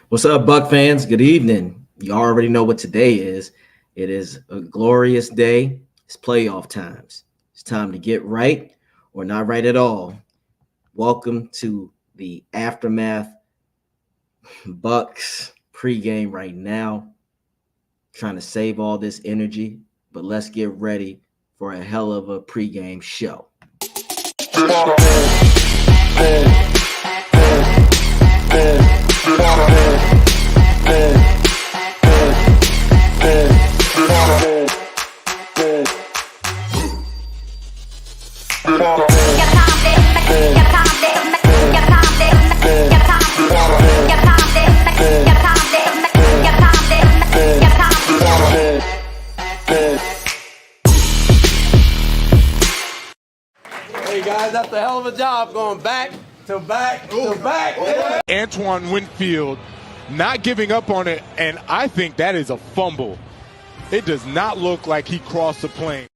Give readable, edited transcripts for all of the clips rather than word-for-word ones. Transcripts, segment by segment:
What's up, Buck fans? Good evening. You already know what today is. It is a glorious day. It's playoff times. It's time to get right or not right at all. Welcome to the aftermath Bucks pregame right now. Trying to save all this energy, but let's get ready for a hell of a pregame show. Hey guys, that's a hell of a job going back to back to back. Antoine Winfield not giving up on it, and I think that is a fumble. It does not look like he crossed the plane.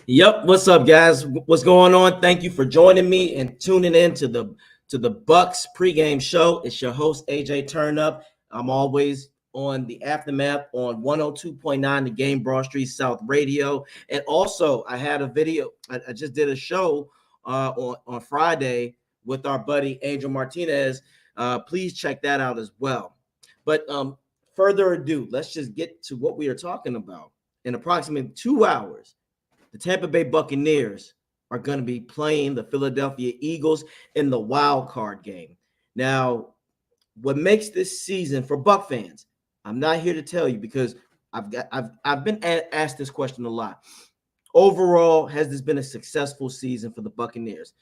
Yep, what's up, guys? What's going on? Thank you for joining me and tuning in to the Bucks pregame show. It's your host AJ Turnup. I'm always on the aftermath on 102.9 the Game Broad Street South Radio, and also I had a video. I just did a show on Friday with our buddy Angel Martinez. Please check that out as well. But further ado, let's just get to what we are talking about. In approximately 2 hours, the Tampa Bay Buccaneers are going to be playing the Philadelphia Eagles in the wild card game. Now, what makes this season for Buck fans, I'm not here to tell you because I've been asked this question a lot. Overall, has this been a successful season for the Buccaneers?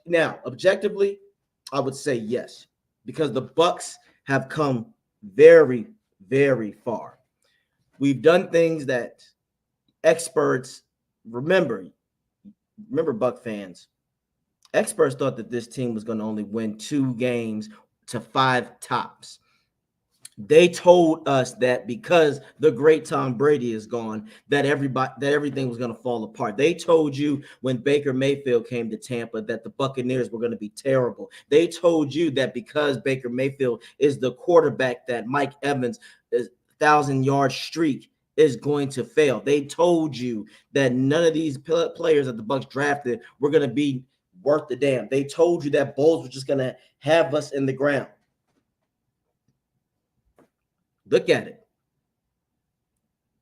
Now, objectively, I would say yes, because the Bucs have come very, very far. We've done things that experts remember, Buck fans, experts thought that this team was going to only win 2 games to 5 tops. They told us that because the great Tom Brady is gone, that everything was going to fall apart. They told you when Baker Mayfield came to Tampa that the Buccaneers were going to be terrible. They told you that because Baker Mayfield is the quarterback, that Mike Evans' 1,000-yard streak is going to fail. They told you that none of these players that the Bucs drafted were going to be worth the damn. They told you that Bowles was just going to have us in the ground. Look at it.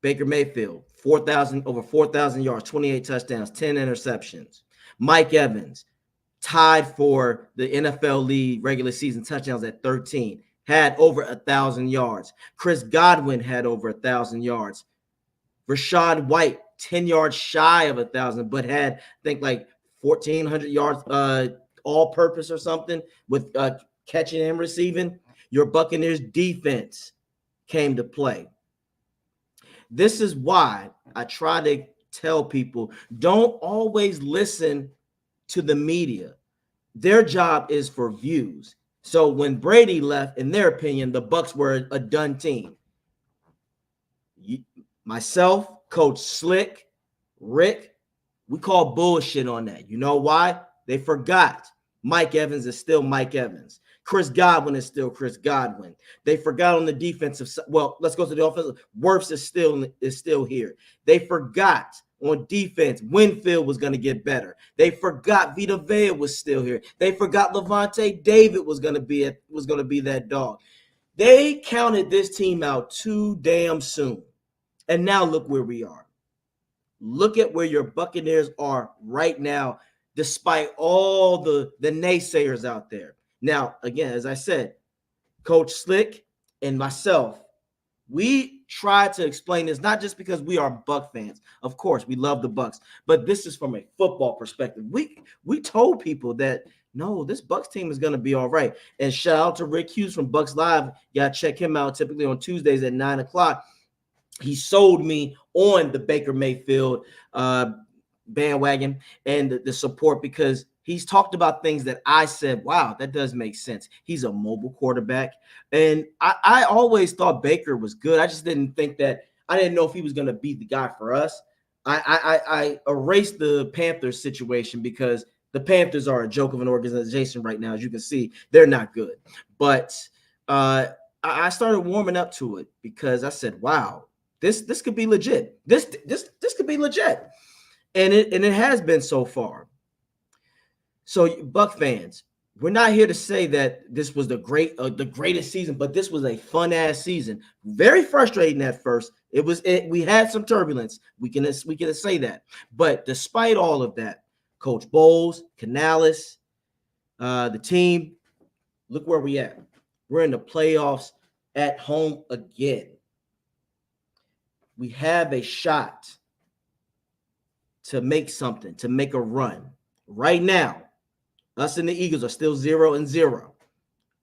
Baker Mayfield, over 4,000 yards, 28 touchdowns, 10 interceptions. Mike Evans, tied for the NFL lead regular season touchdowns at 13, had over 1,000 yards. Chris Godwin had over 1,000 yards. Rashad White, 10 yards shy of 1,000, but had, I think, like 1,400 yards all-purpose or something with catching and receiving. Your Buccaneers defense came to play. This is why I try to tell people, don't always listen to the media. Their job is for views. So when Brady left, in their opinion, the Bucs were a done team. Myself, Coach Slick, Rick, we call bullshit on that. You know why? They forgot Mike Evans is still Mike Evans. Chris Godwin is still Chris Godwin. They forgot on the defensive side. Well, let's go to the offensive. Wirfs is still here. They forgot on defense, Winfield was going to get better. They forgot Vita Vea was still here. They forgot Levante David was going to be that dog. They counted this team out too damn soon. And now look where we are. Look at where your Buccaneers are right now, despite all the naysayers out there. Now, again, as I said, Coach Slick and myself, we try to explain this not just because we are Buck fans. Of course, we love the Bucks, but this is from a football perspective. We told people that, no, this Bucks team is going to be all right. And shout out to Rick Hughes from Bucks Live. You got to check him out typically on Tuesdays at 9 o'clock. He sold me on the Baker Mayfield bandwagon and the support because he's talked about things that I said, wow, that does make sense. He's a mobile quarterback. And I always thought Baker was good. I just didn't think that – I didn't know if he was going to be the guy for us. I erased the Panthers situation because The Panthers are a joke of an organization right now. As you can see, they're not good. But I started warming up to it because I said, wow, this could be legit. This could be legit. And it has been so far. So Buck fans, we're not here to say that this was the greatest season, but this was a fun ass season. Very frustrating at first. We had some turbulence. We can say that. But despite all of that, Coach Bowles, Canales, the team, look where we at. We're in the playoffs at home again. We have a shot to make something, to make a run. Right now, us and the Eagles are still 0-0.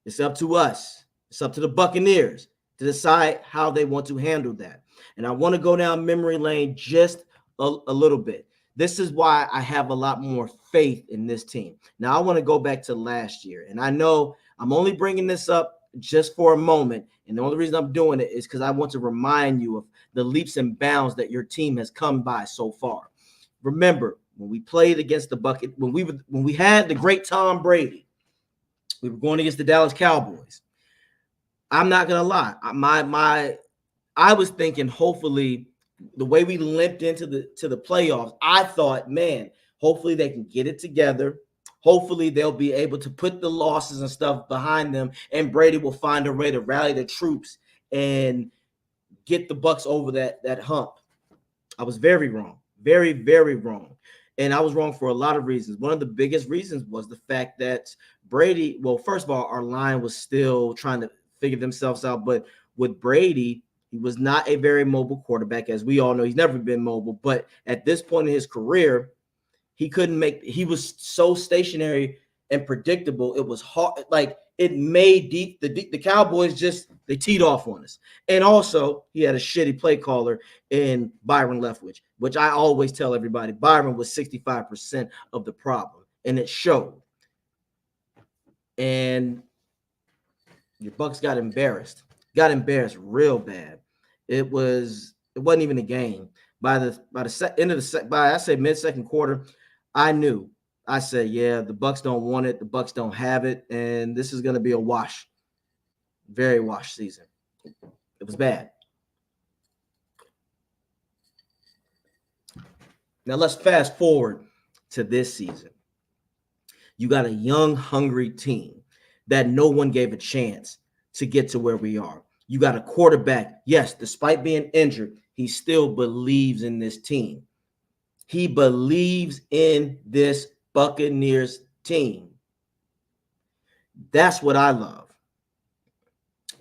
It's up to us. It's up to the Buccaneers to decide how they want to handle that. And I want to go down memory lane just a little bit. This is why I have a lot more faith in this team. Now, I want to go back to last year. And I know I'm only bringing this up just for a moment. And the only reason I'm doing it is because I want to remind you of the leaps and bounds that your team has come by so far. Remember, when we played against the Bucket, when we had the great Tom Brady, we were going against the Dallas Cowboys. I'm not gonna lie, I was thinking, hopefully, the way we limped into the playoffs, I thought, man, hopefully they can get it together. Hopefully they'll be able to put the losses and stuff behind them, and Brady will find a way to rally the troops and get the Bucs over that hump. I was very wrong, very, very wrong. And I was wrong for a lot of reasons. One of the biggest reasons was the fact that Brady, well, first of all, our line was still trying to figure themselves out. But with Brady, he was not a very mobile quarterback. As we all know, he's never been mobile. But at this point in his career, he was so stationary and predictable. It was hard. Like, it made the Cowboys they teed off on us. And also, he had a shitty play caller in Byron Leftwich, which I always tell everybody, Byron was 65% of the problem, and it showed. And your Bucs got embarrassed real bad. It wasn't even a game. By the end of I say mid-second quarter, I said, yeah, the Bucs don't want it. The Bucs don't have it. And this is going to be a wash. Very wash season. It was bad. Now let's fast forward to this season. You got a young, hungry team that no one gave a chance to get to where we are. You got a quarterback. Yes, despite being injured, he still believes in this team. He believes in this Buccaneers team. That's what I love.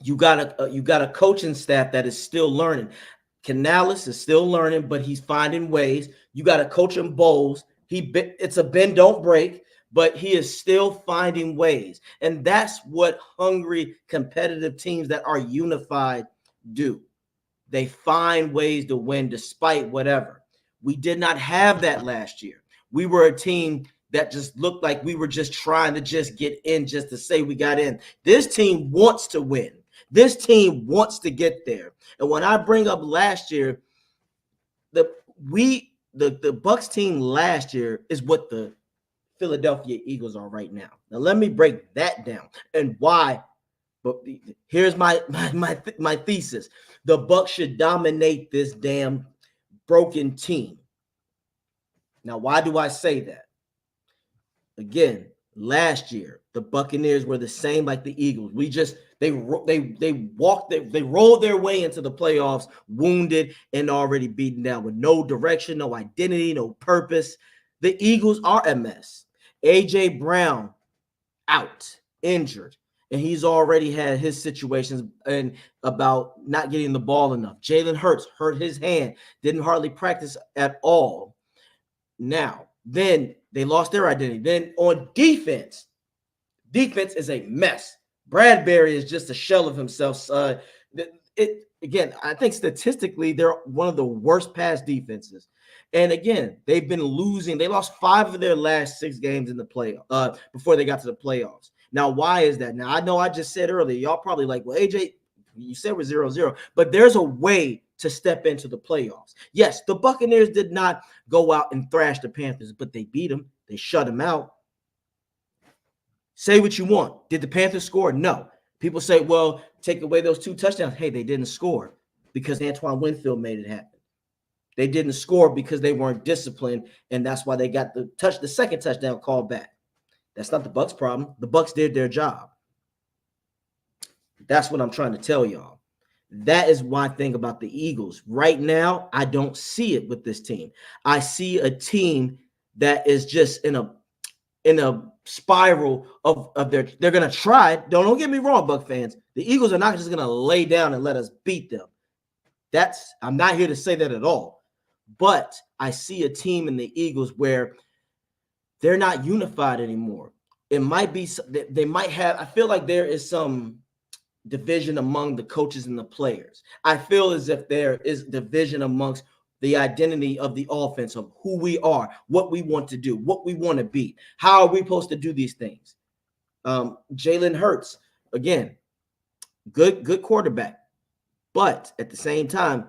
You got a coaching staff that is still learning. Canales is still learning, but he's finding ways. You got a coach in Bowles. It's a bend, don't break, but he is still finding ways. And that's what hungry, competitive teams that are unified do. They find ways to win despite whatever. We did not have that last year. We were a team that just looked like we were just trying to just get in just to say we got in. This team wants to win. This team wants to get there. And when I bring up last year, the Bucs team last year is what the Philadelphia Eagles are right now. Now let me break that down and why. But here's my thesis. The Bucs should dominate this damn broken team. Now, why do I say that? Again, last year, the Buccaneers were the same like the Eagles. They rolled their way into the playoffs, wounded and already beaten down with no direction, no identity, no purpose. The Eagles are a mess. A.J. Brown out, injured, and he's already had his situations and about not getting the ball enough. Jalen Hurts hurt his hand, didn't hardly practice at all. Now, then they lost their identity. Then on defense is a mess. Bradbury is just a shell of himself. Again, I think statistically, they're one of the worst pass defenses. And again, they've been losing. They lost 5 of their last 6 games in the play before they got to the playoffs. Now, why is that? Now, I know I just said earlier, y'all probably like, well, AJ, you said we're 0-0, but there's a way to step into the playoffs. Yes, the Buccaneers did not go out and thrash the Panthers, but they beat them. They shut them out. Say what you want. Did the Panthers score? No. People say, well, take away those 2 touchdowns. Hey, they didn't score because Antoine Winfield made it happen. They didn't score because they weren't disciplined, and that's why they got the second touchdown called back. That's not the Bucs' problem. The Bucs did their job. That's what I'm trying to tell y'all. That is my thing about the Eagles. Right now, I don't see it with this team. I see a team that is just in a spiral of they're going to try. Don't get me wrong, Buc fans. The Eagles are not just going to lay down and let us beat them. I'm not here to say that at all. But I see a team in the Eagles where they're not unified anymore. It might be they might have. I feel like there is some division among the coaches and the players. I feel as if there is division amongst the identity of the offense, of who we are, what we want to do, what we want to be. How are we supposed to do these things? Jalen Hurts, again, good quarterback. But at the same time,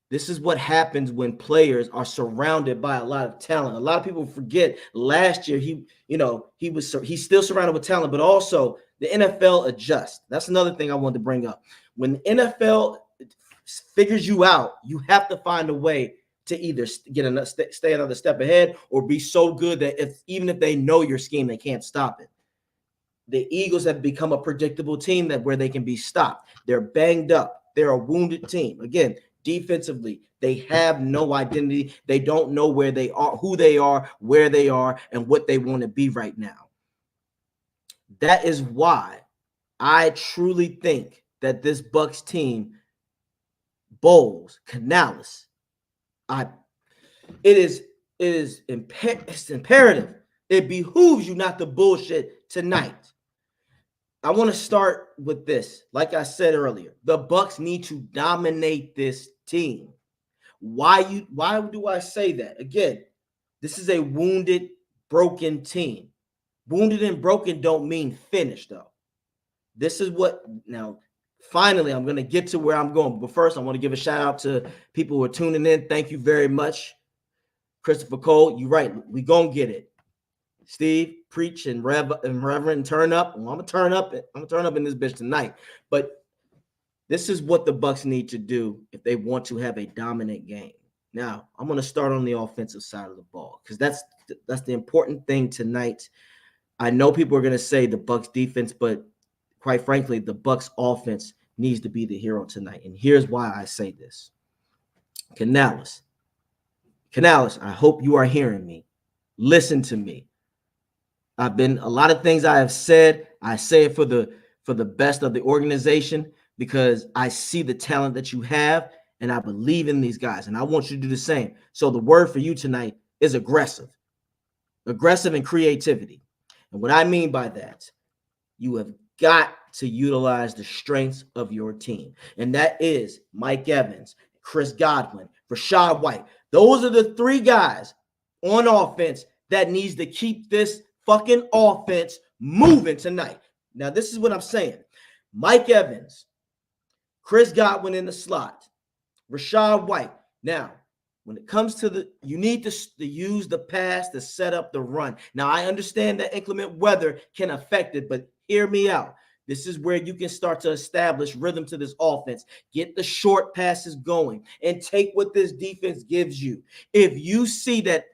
this is what happens when players are surrounded by a lot of talent. A lot of people forget last year he's still surrounded with talent, but also the NFL adjusts. That's another thing I wanted to bring up. When the NFL figures you out, you have to find a way to either stay another step ahead or be so good that even if they know your scheme, they can't stop it. The Eagles have become a predictable team where they can be stopped. They're banged up. They're a wounded team. Again, defensively, they have no identity. They don't know where they are, who they are, where they are, and what they want to be right now. That is why I truly think that this Bucs team, Bowles, Canales, it's imperative. It behooves you not to bullshit tonight. I want to start with this. Like I said earlier, the Bucs need to dominate this team. Why do I say that? Again, this is a wounded, broken team. Wounded and broken don't mean finished, though. This is what now. Finally, I'm going to get to where I'm going. But first, I want to give a shout out to people who are tuning in. Thank you very much. Christopher Cole, you're right. We going to get it. Steve, preach and reverend, turn up. Well, I'm going to turn up. I'm going to turn up in this bitch tonight. But this is what the Bucs need to do if they want to have a dominant game. Now, I'm going to start on the offensive side of the ball because that's the important thing tonight. I know people are going to say the Bucs defense, but quite frankly, the Bucs offense needs to be the hero tonight. And here's why I say this. Canales, I hope you are hearing me. Listen to me. A lot of things I have said, I say it for the best of the organization because I see the talent that you have and I believe in these guys and I want you to do the same. So the word for you tonight is aggressive and creativity. And what I mean by that, you have got to utilize the strengths of your team. And that is Mike Evans, Chris Godwin, Rachaad White. Those are the 3 guys on offense that needs to keep this fucking offense moving tonight. Now, this is what I'm saying. Mike Evans, Chris Godwin in the slot, Rachaad White. Now, when it comes to you need to use the pass to set up the run. Now, I understand that inclement weather can affect it, but hear me out. This is where you can start to establish rhythm to this offense. Get the short passes going and take what this defense gives you. If you see that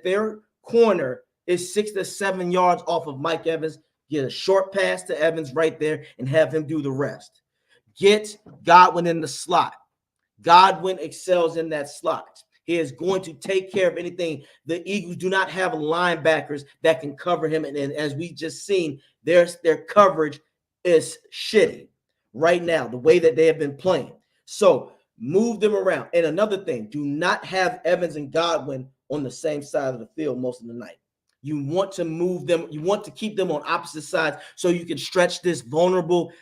their corner is 6 to 7 yards off of Mike Evans, get a short pass to Evans right there and have him do the rest. Get Godwin in the slot. Godwin excels in that slot. He is going to take care of anything. The Eagles do not have linebackers that can cover him. And as we just seen, their coverage is shitty right now, the way that they have been playing. So move them around. And another thing, do not have Evans and Godwin on the same side of the field most of the night. You want to move them. You want to keep them on opposite sides so you can stretch this vulnerable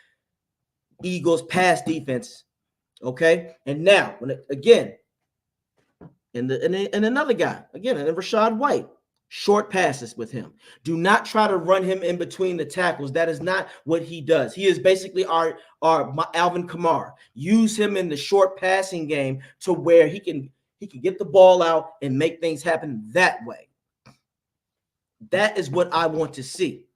Eagles pass defense. Okay? And now, and another guy, again, and Rachaad White, short passes with him. Do not try to run him in between the tackles. That is not what he does. He is basically our Alvin Kamara. Use him in the short passing game to where he can get the ball out and make things happen that way. That is what I want to see.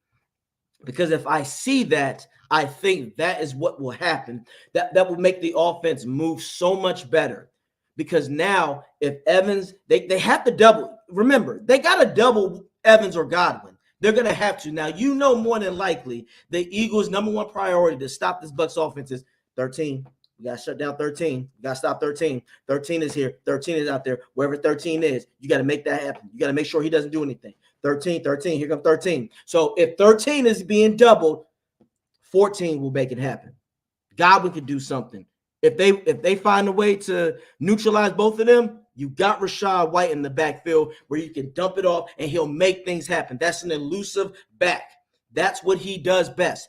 Because if I see that, I think that is what will happen. That will make the offense move so much better. Because now, if Evans, they have to double. Remember, they got to double Evans or Godwin. They're going to have to. Now, you know more than likely the Eagles' number one priority to stop this Bucs offense is 13. We got to shut down 13. We got to stop 13. 13 is here. 13 is out there. Wherever 13 is, you got to make that happen. You got to make sure he doesn't do anything. 13, here comes 13. So if 13 is being doubled, 14 will make it happen. Godwin could do something. If they find a way to neutralize both of them, you got Rachaad White in the backfield where you can dump it off and he'll make things happen. That's an elusive back. That's what he does best.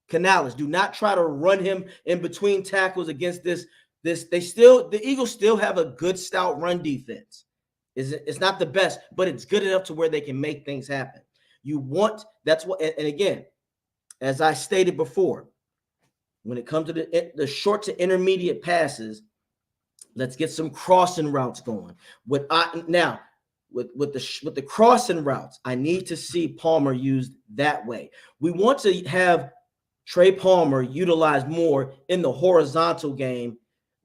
Canales, do not try to run him in between tackles against this. The Eagles still have a good stout run defense. It's not the best, but it's good enough to where they can make things happen. And again, as I stated before, when it comes to the short to intermediate passes, let's get some crossing routes going. With the crossing routes, I need to see Palmer used that way. We want to have Trey Palmer utilized more in the horizontal game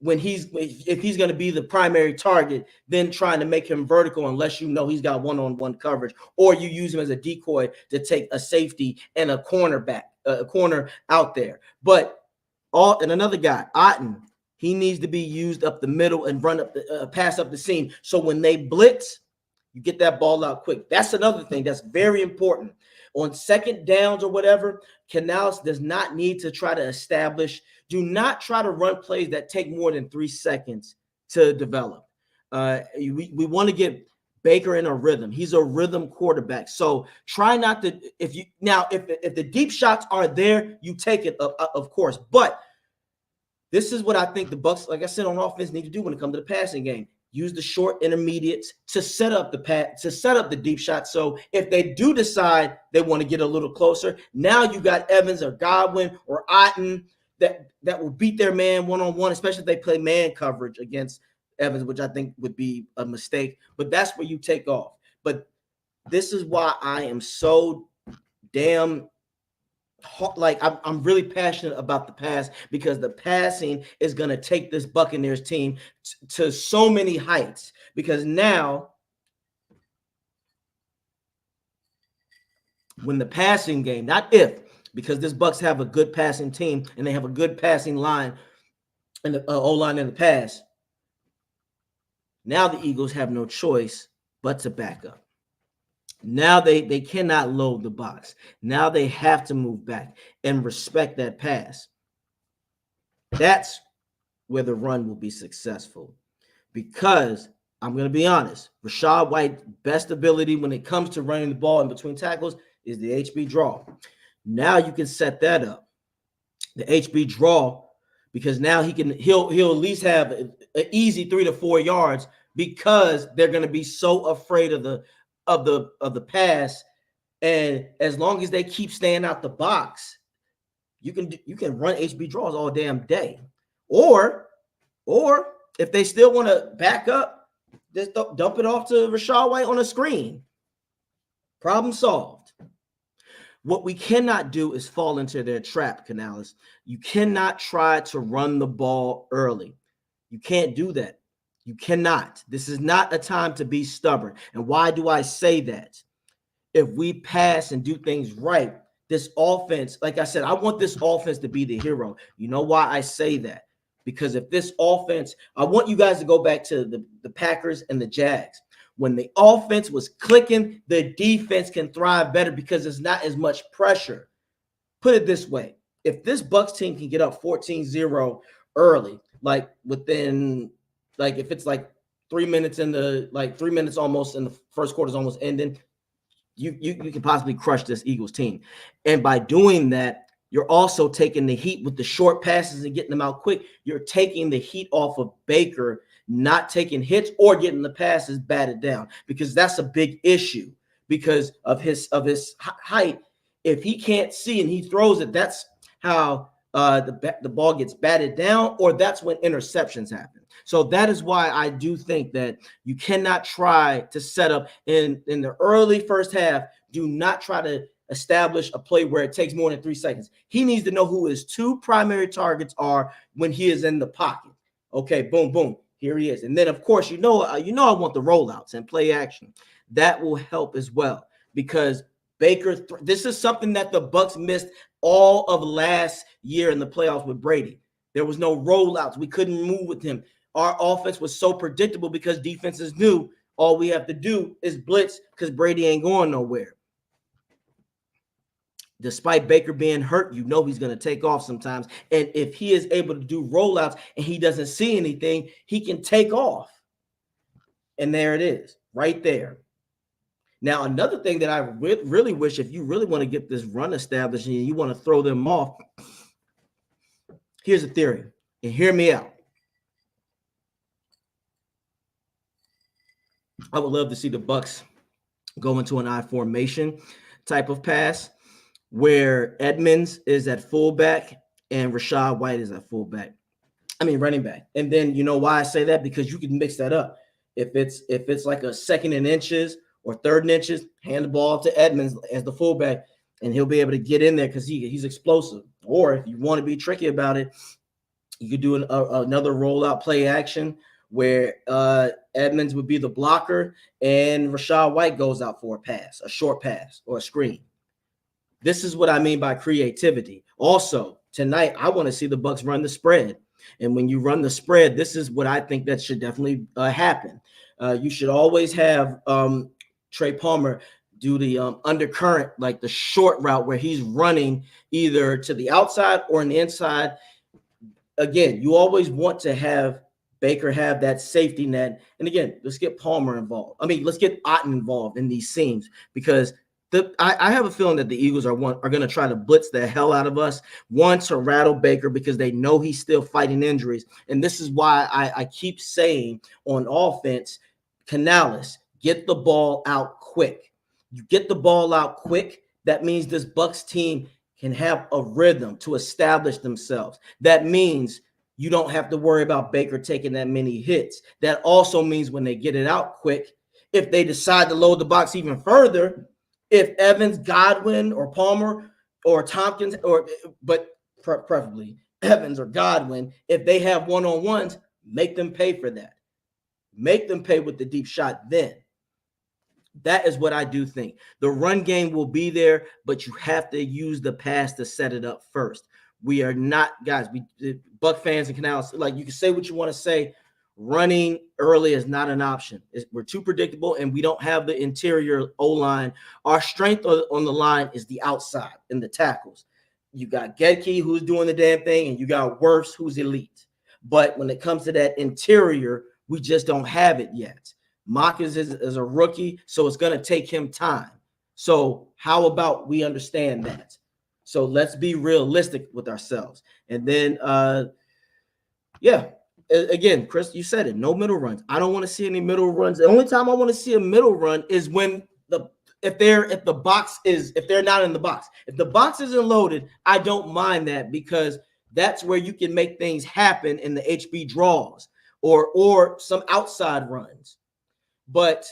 if he's going to be the primary target, then trying to make him vertical unless you know he's got one-on-one coverage, or you use him as a decoy to take a safety and a corner out there. And another guy, Otten, he needs to be used up the middle and run up pass up the seam. So when they blitz, you get that ball out quick. That's another thing that's very important. On second downs or whatever, Canales does not need to try to establish. Do not try to run plays that take more than 3 seconds to develop. We want to get Baker in a rhythm. He's a rhythm quarterback. So try not to. If the deep shots are there, you take it, of course. But this is what I think the Bucs, like I said, on offense need to do when it comes to the passing game. Use the short intermediates to set up the deep shot. So if they do decide they want to get a little closer, now you got Evans or Godwin or Otten that will beat their man one-on-one, especially if they play man coverage against Evans, which I think would be a mistake. But that's where you take off. But this is why I am so damn I'm really passionate about the pass, because the passing is going to take this Buccaneers team to so many heights. Because now, when the passing game, because this Bucs have a good passing team and they have a good passing line and the O-line in the pass, now the Eagles have no choice but to back up. Now they cannot load the box. Now they have to move back and respect that pass. That's where the run will be successful. Because I'm going to be honest, Rachaad White's best ability when it comes to running the ball in between tackles is the HB draw. Now you can set that up. The HB draw, because now he'll at least have an easy 3 to 4 yards, because they're going to be so afraid of the pass. And as long as they keep staying out the box, you can run HB draws all damn day. Or if they still want to back up, just dump it off to Rachaad White on a screen. Problem solved. What we cannot do is fall into their trap, Canales. You cannot try to run the ball early. You can't do that. You cannot. This is not a time to be stubborn. And why do I say that? If we pass and do things right, this offense, like I said, I want this offense to be the hero. You know why I say that? Because if this offense, I want you guys to go back to the Packers and the Jags. When the offense was clicking, the defense can thrive better because there's not as much pressure. Put it this way. If this Bucs team can get up 14-0 early, like within, like if it's like 3 minutes almost in the first quarter is almost ending, you can possibly crush this Eagles team. And by doing that, you're also taking the heat with the short passes and getting them out quick. You're taking the heat off of Baker, not taking hits or getting the passes batted down, because that's a big issue because of his height. If he can't see and he throws it, that's how the ball gets batted down, or that's when interceptions happen. So that is why I do think that you cannot try to set up in the early first half. Do not try to establish a play where it takes more than 3 seconds. He needs to know who his 2 primary targets are when he is in the pocket. Okay, boom, boom. Here he is. And then, of course, I want the rollouts and play action. That will help as well because Baker, this is something that the Bucs missed all of last year in the playoffs with Brady. There was no rollouts. We couldn't move with him. Our offense was so predictable because defenses knew all we have to do is blitz because Brady ain't going nowhere. Despite Baker being hurt, he's going to take off sometimes. And if he is able to do rollouts and he doesn't see anything, he can take off. And there it is, right there. Now, another thing that I really wish, if you really want to get this run established and you want to throw them off, here's a theory, and hear me out. I would love to see the Bucs go into an I formation type of pass where Edmonds is at fullback and Rachaad White is at running back. And then you know why I say that? Because you can mix that up. If it's like a second and inches or third and inches, hand the ball to Edmonds as the fullback, and he'll be able to get in there because he's explosive. Or if you want to be tricky about it, you could do another rollout play action where Edmonds would be the blocker and Rachaad White goes out for a pass, a short pass or a screen. This is what I mean by creativity. Also, tonight, I want to see the Bucs run the spread. And when you run the spread, this is what I think that should definitely happen. You should always have Trey Palmer do the undercurrent, like the short route where he's running either to the outside or on the inside. Again, you always want to have Baker have that safety net. And again, let's get Palmer involved. Let's get Otten involved in these seams because I have a feeling that the Eagles are going to try to blitz the hell out of us, to rattle Baker because they know he's still fighting injuries. And this is why I keep saying on offense, Canales, get the ball out quick. You get the ball out quick, that means this Bucs team can have a rhythm to establish themselves. That means you don't have to worry about Baker taking that many hits. That also means when they get it out quick, if they decide to load the box even further, if Evans, Godwin, or Palmer, or Tompkins, but preferably Evans or Godwin, if they have one-on-ones, make them pay for that. Make them pay with the deep shot then. That is what I do think. The run game will be there, but you have to use the pass to set it up first. We are not, guys, Buck fans and Canals, like you can say what you want to say. Running early is not an option. We're too predictable, and we don't have the interior O-line. Our strength on the line is the outside in the tackles. You got Gedke, who's doing the damn thing, and you got Wirfs, who's elite. But when it comes to that interior, we just don't have it yet. Mock is a rookie, so it's going to take him time. So how about we understand that? So let's be realistic with ourselves. And then, again, Chris, you said it. No middle runs. I don't want to see any middle runs. The only time I want to see a middle run is when if they're not in the box. If the box isn't loaded, I don't mind that because that's where you can make things happen in the HB draws or some outside runs. But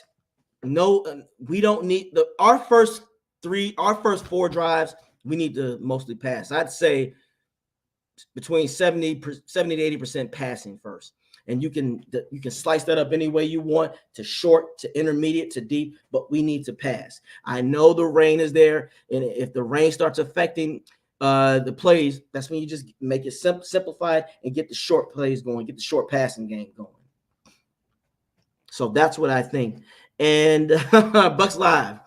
no, we don't need our first 4 drives. We need to mostly pass. I'd say between 70 to 80% passing first. And you can slice that up any way you want, to short, to intermediate, to deep, but we need to pass. I know the rain is there, and if the rain starts affecting the plays, that's when you just make it simplified and get the short plays going, get the short passing game going. So that's what I think. And Bucs Live.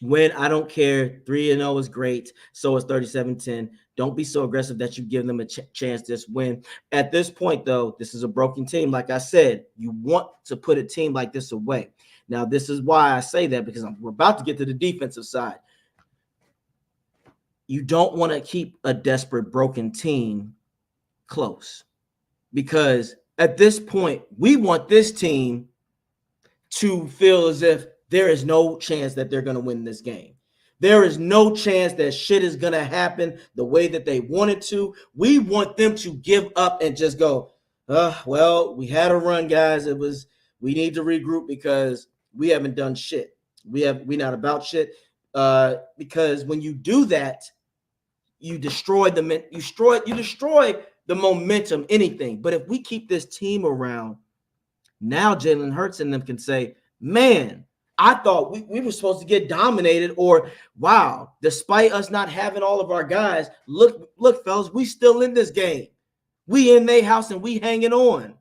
Win, I don't care. 3-0 is great. So is 37-10. Don't be so aggressive that you give them a chance to just win. At this point, though, this is a broken team. Like I said, you want to put a team like this away. Now, this is why I say that, because we're about to get to the defensive side. You don't want to keep a desperate, broken team close, because at this point, we want this team to feel as if there is no chance that they're going to win this game. There is no chance that shit is going to happen the way that they want it to. We want them to give up and just go, well, we had a run, guys. We need to regroup because we haven't done shit. We're not about shit. because when you do that, you destroy the momentum, anything. But if we keep this team around, now Jalen Hurts and them can say, man, I thought we were supposed to get dominated, or wow, despite us not having all of our guys, look, fellas, we still in this game. We in their house and we hanging on.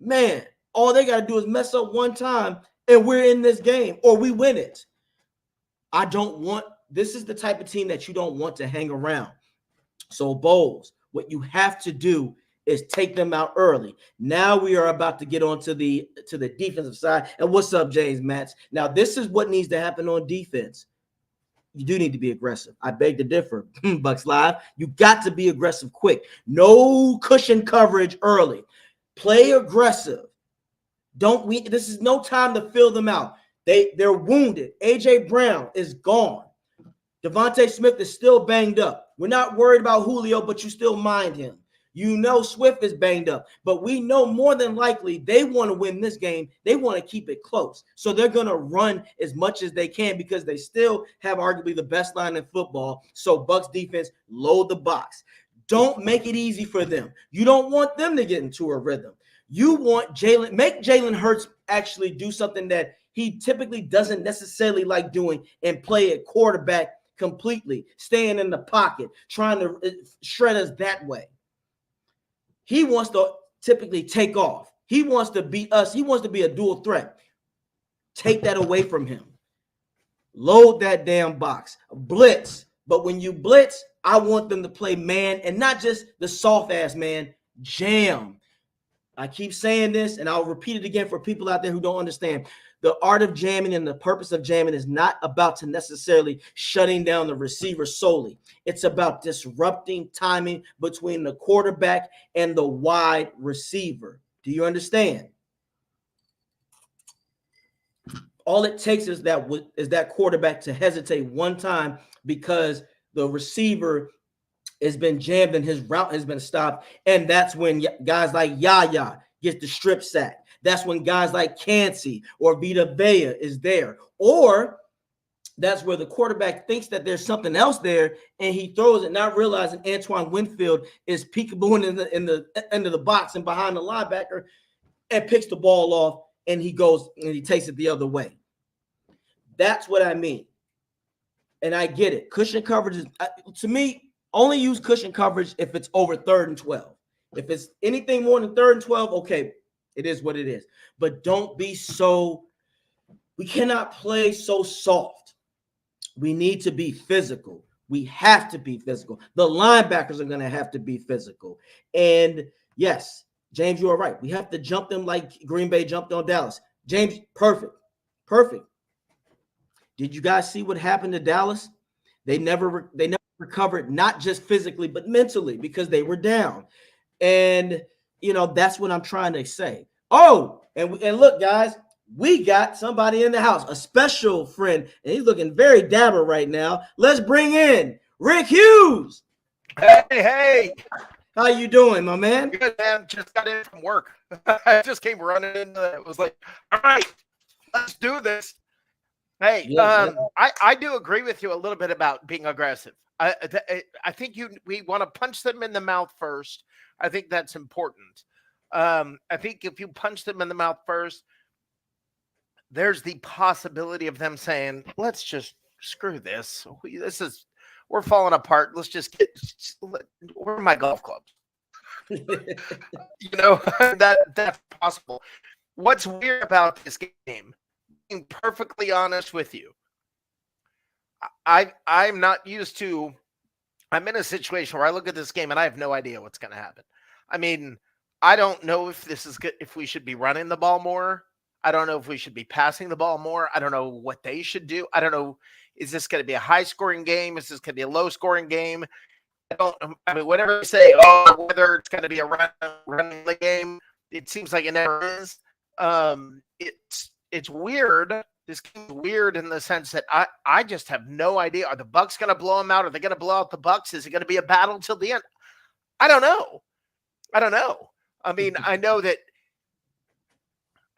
Man, all they got to do is mess up one time and we're in this game, or we win it. This is the type of team that you don't want to hang around. So, Bowles, what you have to do is take them out early. Now we are about to get on to the defensive side. And what's up, James Matz? Now, this is what needs to happen on defense. You do need to be aggressive. I beg to differ. Bucs Live, you got to be aggressive quick. No cushion coverage early. Play aggressive. This is no time to fill them out. They're wounded. A.J. Brown is gone. Devontae Smith is still banged up. We're not worried about Julio, but you still mind him. You know Swift is banged up, but we know more than likely they want to win this game. They want to keep it close. So they're going to run as much as they can because they still have arguably the best line in football. So Bucs defense, load the box. Don't make it easy for them. You don't want them to get into a rhythm. You want make Jalen Hurts actually do something that he typically doesn't necessarily like doing and play at quarterback completely, staying in the pocket, trying to shred us that way. He wants to typically take off. He wants to beat us. He wants to be a dual threat. Take that away from him. Load that damn box. Blitz. But when you blitz, I want them to play man and not just the soft-ass man. Jam. I keep saying this, and I'll repeat it again for people out there who don't understand. The art of jamming and the purpose of jamming is not about to necessarily shutting down the receiver solely. It's about disrupting timing between the quarterback and the wide receiver. Do you understand? All it takes is that quarterback to hesitate one time because the receiver has been jammed and his route has been stopped. And that's when guys like Yaya get the strip sack. That's when guys like Cansey or Vita Vea is there. Or that's where the quarterback thinks that there's something else there and he throws it, not realizing Antoine Winfield is peekabooing in the end of the box and behind the linebacker and picks the ball off and he goes and he takes it the other way. That's what I mean. And I get it. Cushion coverage is, to me, only use cushion coverage if it's over 3rd and 12. If it's anything more than 3rd and 12, okay, it is what it is. But don't be we cannot play so soft. We need to be physical. We have to be physical. The linebackers are going to have to be physical. And yes, James, you are right. We have to jump them like Green Bay jumped on Dallas. James, perfect. Did you guys see what happened to Dallas? They never recovered, not just physically, but mentally because they were down. And, that's what I'm trying to say. Oh, and look, guys, we got somebody in the house, a special friend, and he's looking very dapper right now. Let's bring in Rick Hughes. Hey. How you doing, my man? Good, man. Just got in from work. I just came running in. It was like, all right, let's do this. Hey, I do agree with you a little bit about being aggressive. I think we want to punch them in the mouth first. I think that's important. I think if you punch them in the mouth first, there's the possibility of them saying, let's just screw this. We're falling apart. Let's just where are my golf clubs? That's possible. What's weird about this game, being perfectly honest with you, I'm not used to. I'm in a situation where I look at this game and I have no idea what's going to happen. I mean, I don't know if this is good, if we should be running the ball more. I don't know if we should be passing the ball more. I don't know what they should do. I don't know. Is this going to be a high-scoring game? Is this going to be a low-scoring game? Whatever you say, whether it's going to be a running the game, it seems like it never is. It's weird. This game's weird in the sense that I just have no idea. Are the Bucs going to blow them out? Are they going to blow out the Bucs? Is it going to be a battle till the end? I don't know. I mean, I know that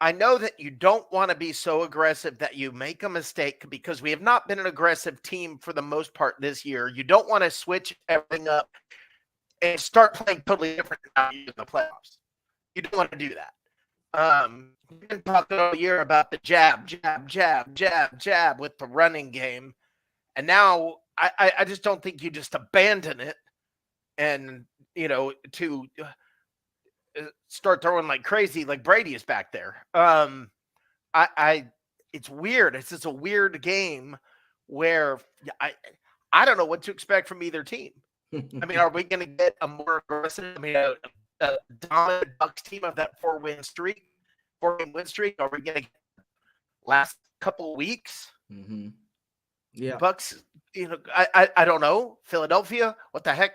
I know that you don't want to be so aggressive that you make a mistake because we have not been an aggressive team for the most part this year. You don't want to switch everything up and start playing totally different in the playoffs. You don't want to do that. We've been talking all year about the jab with the running game. And now I just don't think you just abandon it and, to start throwing like crazy, like Brady is back there. It's weird. It's just a weird game where I don't know what to expect from either team. I mean, are we going to get a more aggressive, a dominant Bucs team of that 4-game win streak? Are we going to get last couple of weeks? Mm-hmm. Yeah. Bucs, I don't know. Philadelphia, what the heck?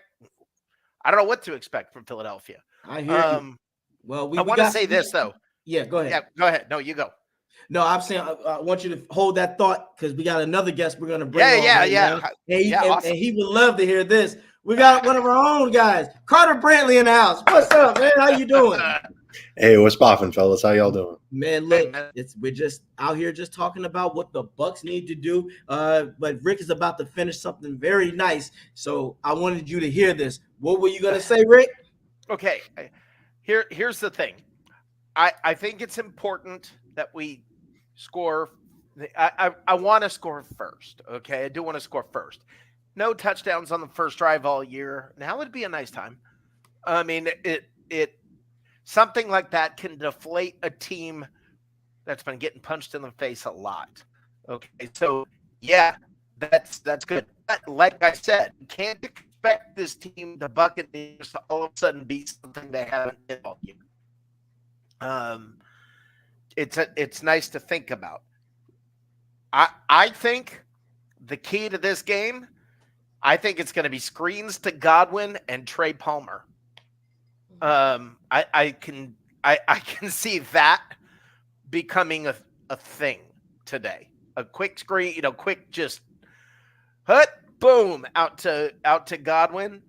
I don't know what to expect from Philadelphia. I hear you. Well, I want to say this, though. Yeah, go ahead. Yeah, go ahead. No, you go. No, I'm saying I want you to hold that thought because we got another guest we're going to bring on. Yeah. And he would love to hear this. We got one of our own guys, Carter Brantley, in the house. What's up, man? How you doing? Hey, what's poppin', fellas? How y'all doing? Man, look, we're just out here just talking about what the Bucs need to do. But Rick is about to finish something very nice. So I wanted you to hear this. What were you going to say, Rick? Okay. Here's the thing. I think it's important that we score. I want to score first. Okay. I do want to score first. No touchdowns on the first drive all year. Now would be a nice time. I mean, it something like that can deflate a team that's been getting punched in the face a lot. Okay. So yeah, that's good. But like I said, you can't expect this team, the Buccaneers, to all of a sudden be something they haven't been all year. It's nice to think about. I think the key to this game, I think it's going to be screens to Godwin and Trey Palmer. I can see that becoming a thing today. A quick screen, quick just boom out to Godwin.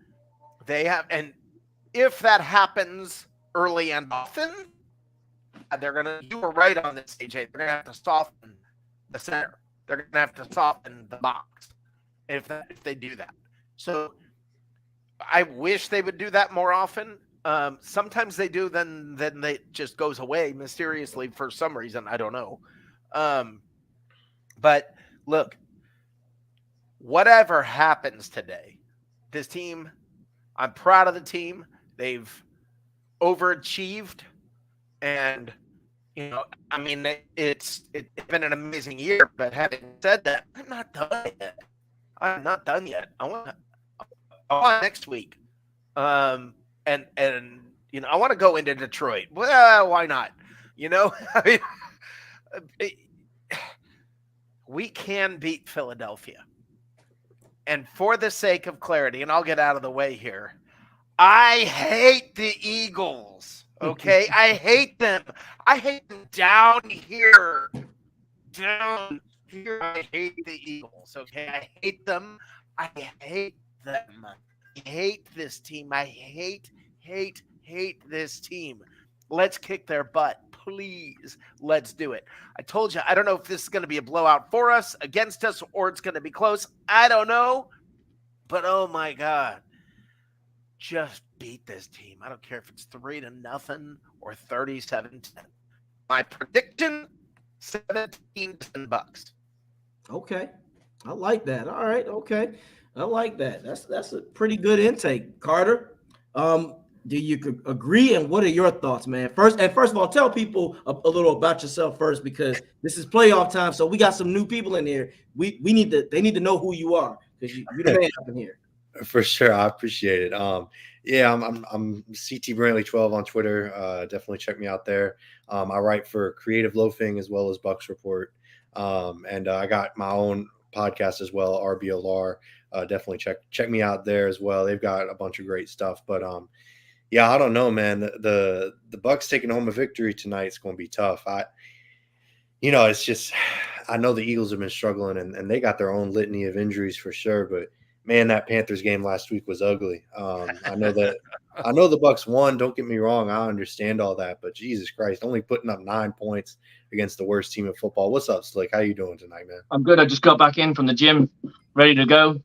They have, and if that happens early and often, you were right on this, AJ. They're gonna have to soften the center. They're gonna have to soften the box if they do that. So I wish they would do that more often. Sometimes they do, then they just goes away mysteriously for some reason. I don't know. But look, whatever happens today, this team, I'm proud of the team. They've overachieved. And, I mean, it's been an amazing year. But having said that, I'm not done yet. I want next week. And I want to go into Detroit. Well, why not? I mean, we can beat Philadelphia. And for the sake of clarity, and I'll get out of the way here, I hate the Eagles. Okay, I hate them. I hate them down here. I hate the Eagles. Okay, I hate them. I hate this team. I hate this team. Let's kick their butt, please. Let's do it. I told you, I don't know if this is going to be a blowout for us, against us, or it's going to be close. I don't know, but oh my God. Just beat this team. I don't care if it's 3-0 or 37-10. My prediction: 17-10 Bucs. Okay, I like that. All right, okay, I like that. That's a pretty good intake, Carter. Do you agree? And what are your thoughts, man? First of all, tell people a little about yourself first, because this is playoff time. So we got some new people in here. They need to know who you are, because you're the man up in here. For sure, I appreciate it. I'm CT Brantley 12 on Twitter. Definitely check me out there. I write for Creative Loafing as well as Bucs Report, and I got my own podcast as well, RBLR. Definitely check me out there as well. They've got a bunch of great stuff. But yeah, I don't know, man. The Bucs taking home a victory tonight is going to be tough. It's just, I know the Eagles have been struggling, and they got their own litany of injuries for sure, but man, that Panthers game last week was ugly. I know that I know the Bucs won. Don't get me wrong. I understand all that, but Jesus Christ, only putting up 9 points against the worst team in football. What's up, Slick? How you doing tonight, man? I'm good. I just got back in from the gym, ready to go.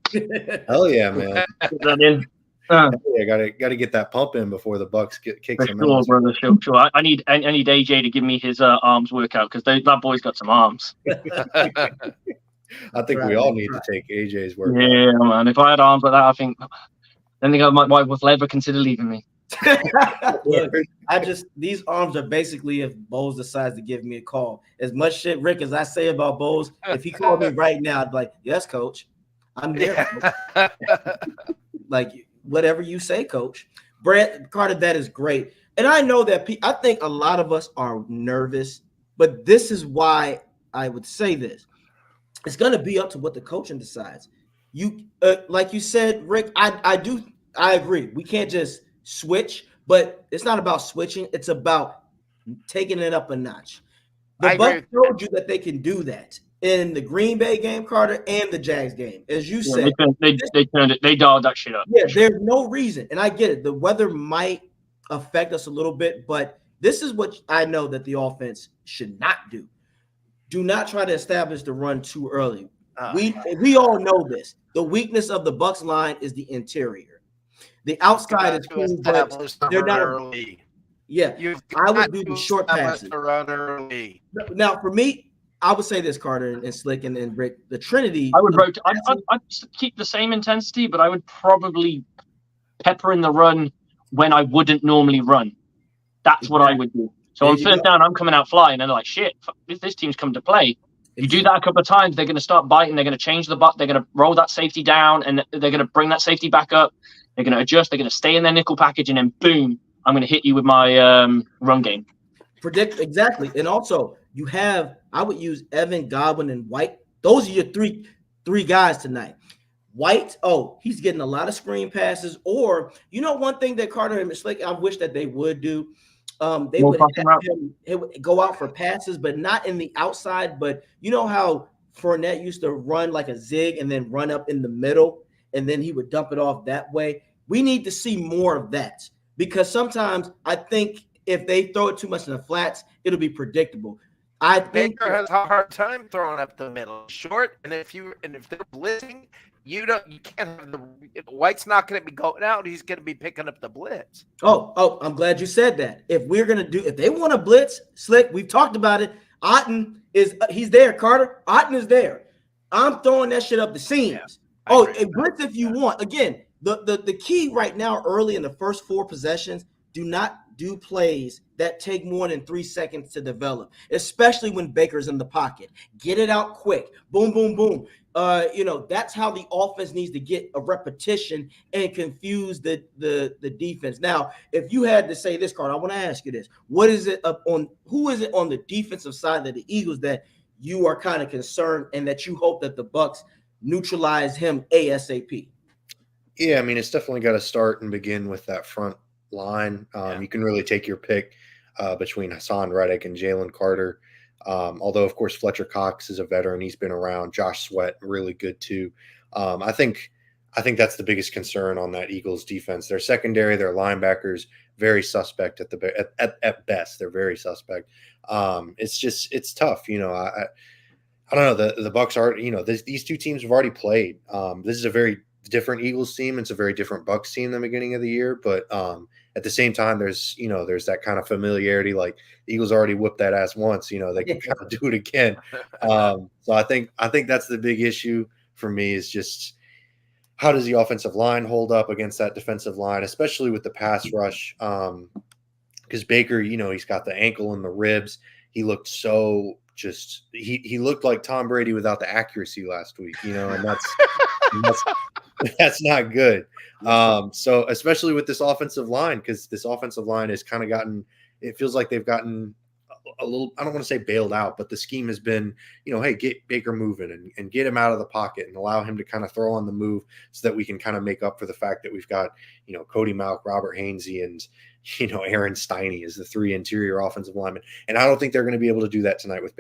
Hell yeah, man. Get that in. Hell yeah, gotta get that pump in before the Bucs kick For some sure, ass. brother. Sure. I need AJ to give me his arms workout because that boy's got some arms. I think we all need to take AJ's work. Yeah, man. If I had arms like that, I think my wife would ever consider leaving me. Look, these arms are basically if Bowles decides to give me a call. As much shit, Rick, as I say about Bowles, if he called me right now, I'd be like, yes, coach. I'm there. Like, whatever you say, coach. Brett Carter, that is great. And I know that I think a lot of us are nervous, but this is why I would say this. It's going to be up to what the coaching decides. You like you said, Rick, I agree. We can't just switch, but it's not about switching. It's about taking it up a notch. The Bucs showed you that they can do that in the Green Bay game, Carter, and the Jags game. As you said, they dialed that shit up. Yeah, there's no reason. And I get it. The weather might affect us a little bit, but this is what I know that the offense should not do. Do not try to establish the run too early. We all know this. The weakness of the Bucs line is the interior. The outside is cool, but they're not early. Yeah, I would do the short passes. Run early. Now, for me, I would say this, Carter and Slick and Rick, the Trinity. I would I'd keep the same intensity, but I would probably pepper in the run when I wouldn't normally run. That's what I would do. So on third down, I'm coming out flying, and they're like, shit, this team's come to play. You do that a couple of times, they're going to start biting. They're going to change the butt. They're going to roll that safety down, and they're going to bring that safety back up. They're going to adjust. They're going to stay in their nickel package, and then boom, I'm going to hit you with my run game. Predict exactly. And also, I would use Evan, Godwin, and White. Those are your three guys tonight. White, he's getting a lot of screen passes. Or, one thing that Carter and Slick, I wish that they would do. They would go out for passes, but not in the outside. But you know how Fournette used to run like a zig and then run up in the middle, and then he would dump it off that way. We need to see more of that, because sometimes I think if they throw it too much in the flats, it'll be predictable. I think Baker has a hard time throwing up the middle, short, and if they're blitzing, you can't have White's not going to be going out. He's going to be picking up the blitz. Oh, I'm glad you said that. If they want to blitz, Slick, we've talked about it. Otten he's there, Carter. Otten is there. I'm throwing that shit up the seams. Blitz if you want. Again, the key right now, early in the first 4 possessions, do not do plays that take more than 3 seconds to develop, especially when Baker's in the pocket. Get it out quick. Boom, boom, boom. That's how the offense needs to get a repetition and confuse the defense. Now, if you had to say this, Carter, I want to ask you this. Who is it on the defensive side of the Eagles that you are kind of concerned and that you hope that the Bucs neutralize him ASAP? Yeah, I mean, it's definitely got to start and begin with that front line. You can really take your pick between Hassan Reddick and Jalen Carter. Although, of course, Fletcher Cox is a veteran. He's been around. Josh Sweat, really good too. I think that's the biggest concern on that Eagles defense. Their secondary, their linebackers, very suspect at best. They're very suspect. It's tough. I don't know. The Bucs are, these two teams have already played. This is a very different Eagles team. It's a very different Bucs team in the beginning of the year. But at the same time, there's that kind of familiarity. Like the Eagles already whipped that ass once. They can kind of do it again. So I think that's the big issue for me is just how does the offensive line hold up against that defensive line, especially with the pass rush. Because Baker, he's got the ankle and the ribs. He looked so he looked like Tom Brady without the accuracy last week, and that's not good. So especially with this offensive line, because this offensive line has kind of it feels like they've gotten a little, I don't want to say bailed out, but the scheme has been, hey, get Baker moving and get him out of the pocket and allow him to kind of throw on the move so that we can kind of make up for the fact that we've got, Cody Mauch, Robert Hainsey, and, Aaron Stiney as the 3 interior offensive linemen. And I don't think they're going to be able to do that tonight with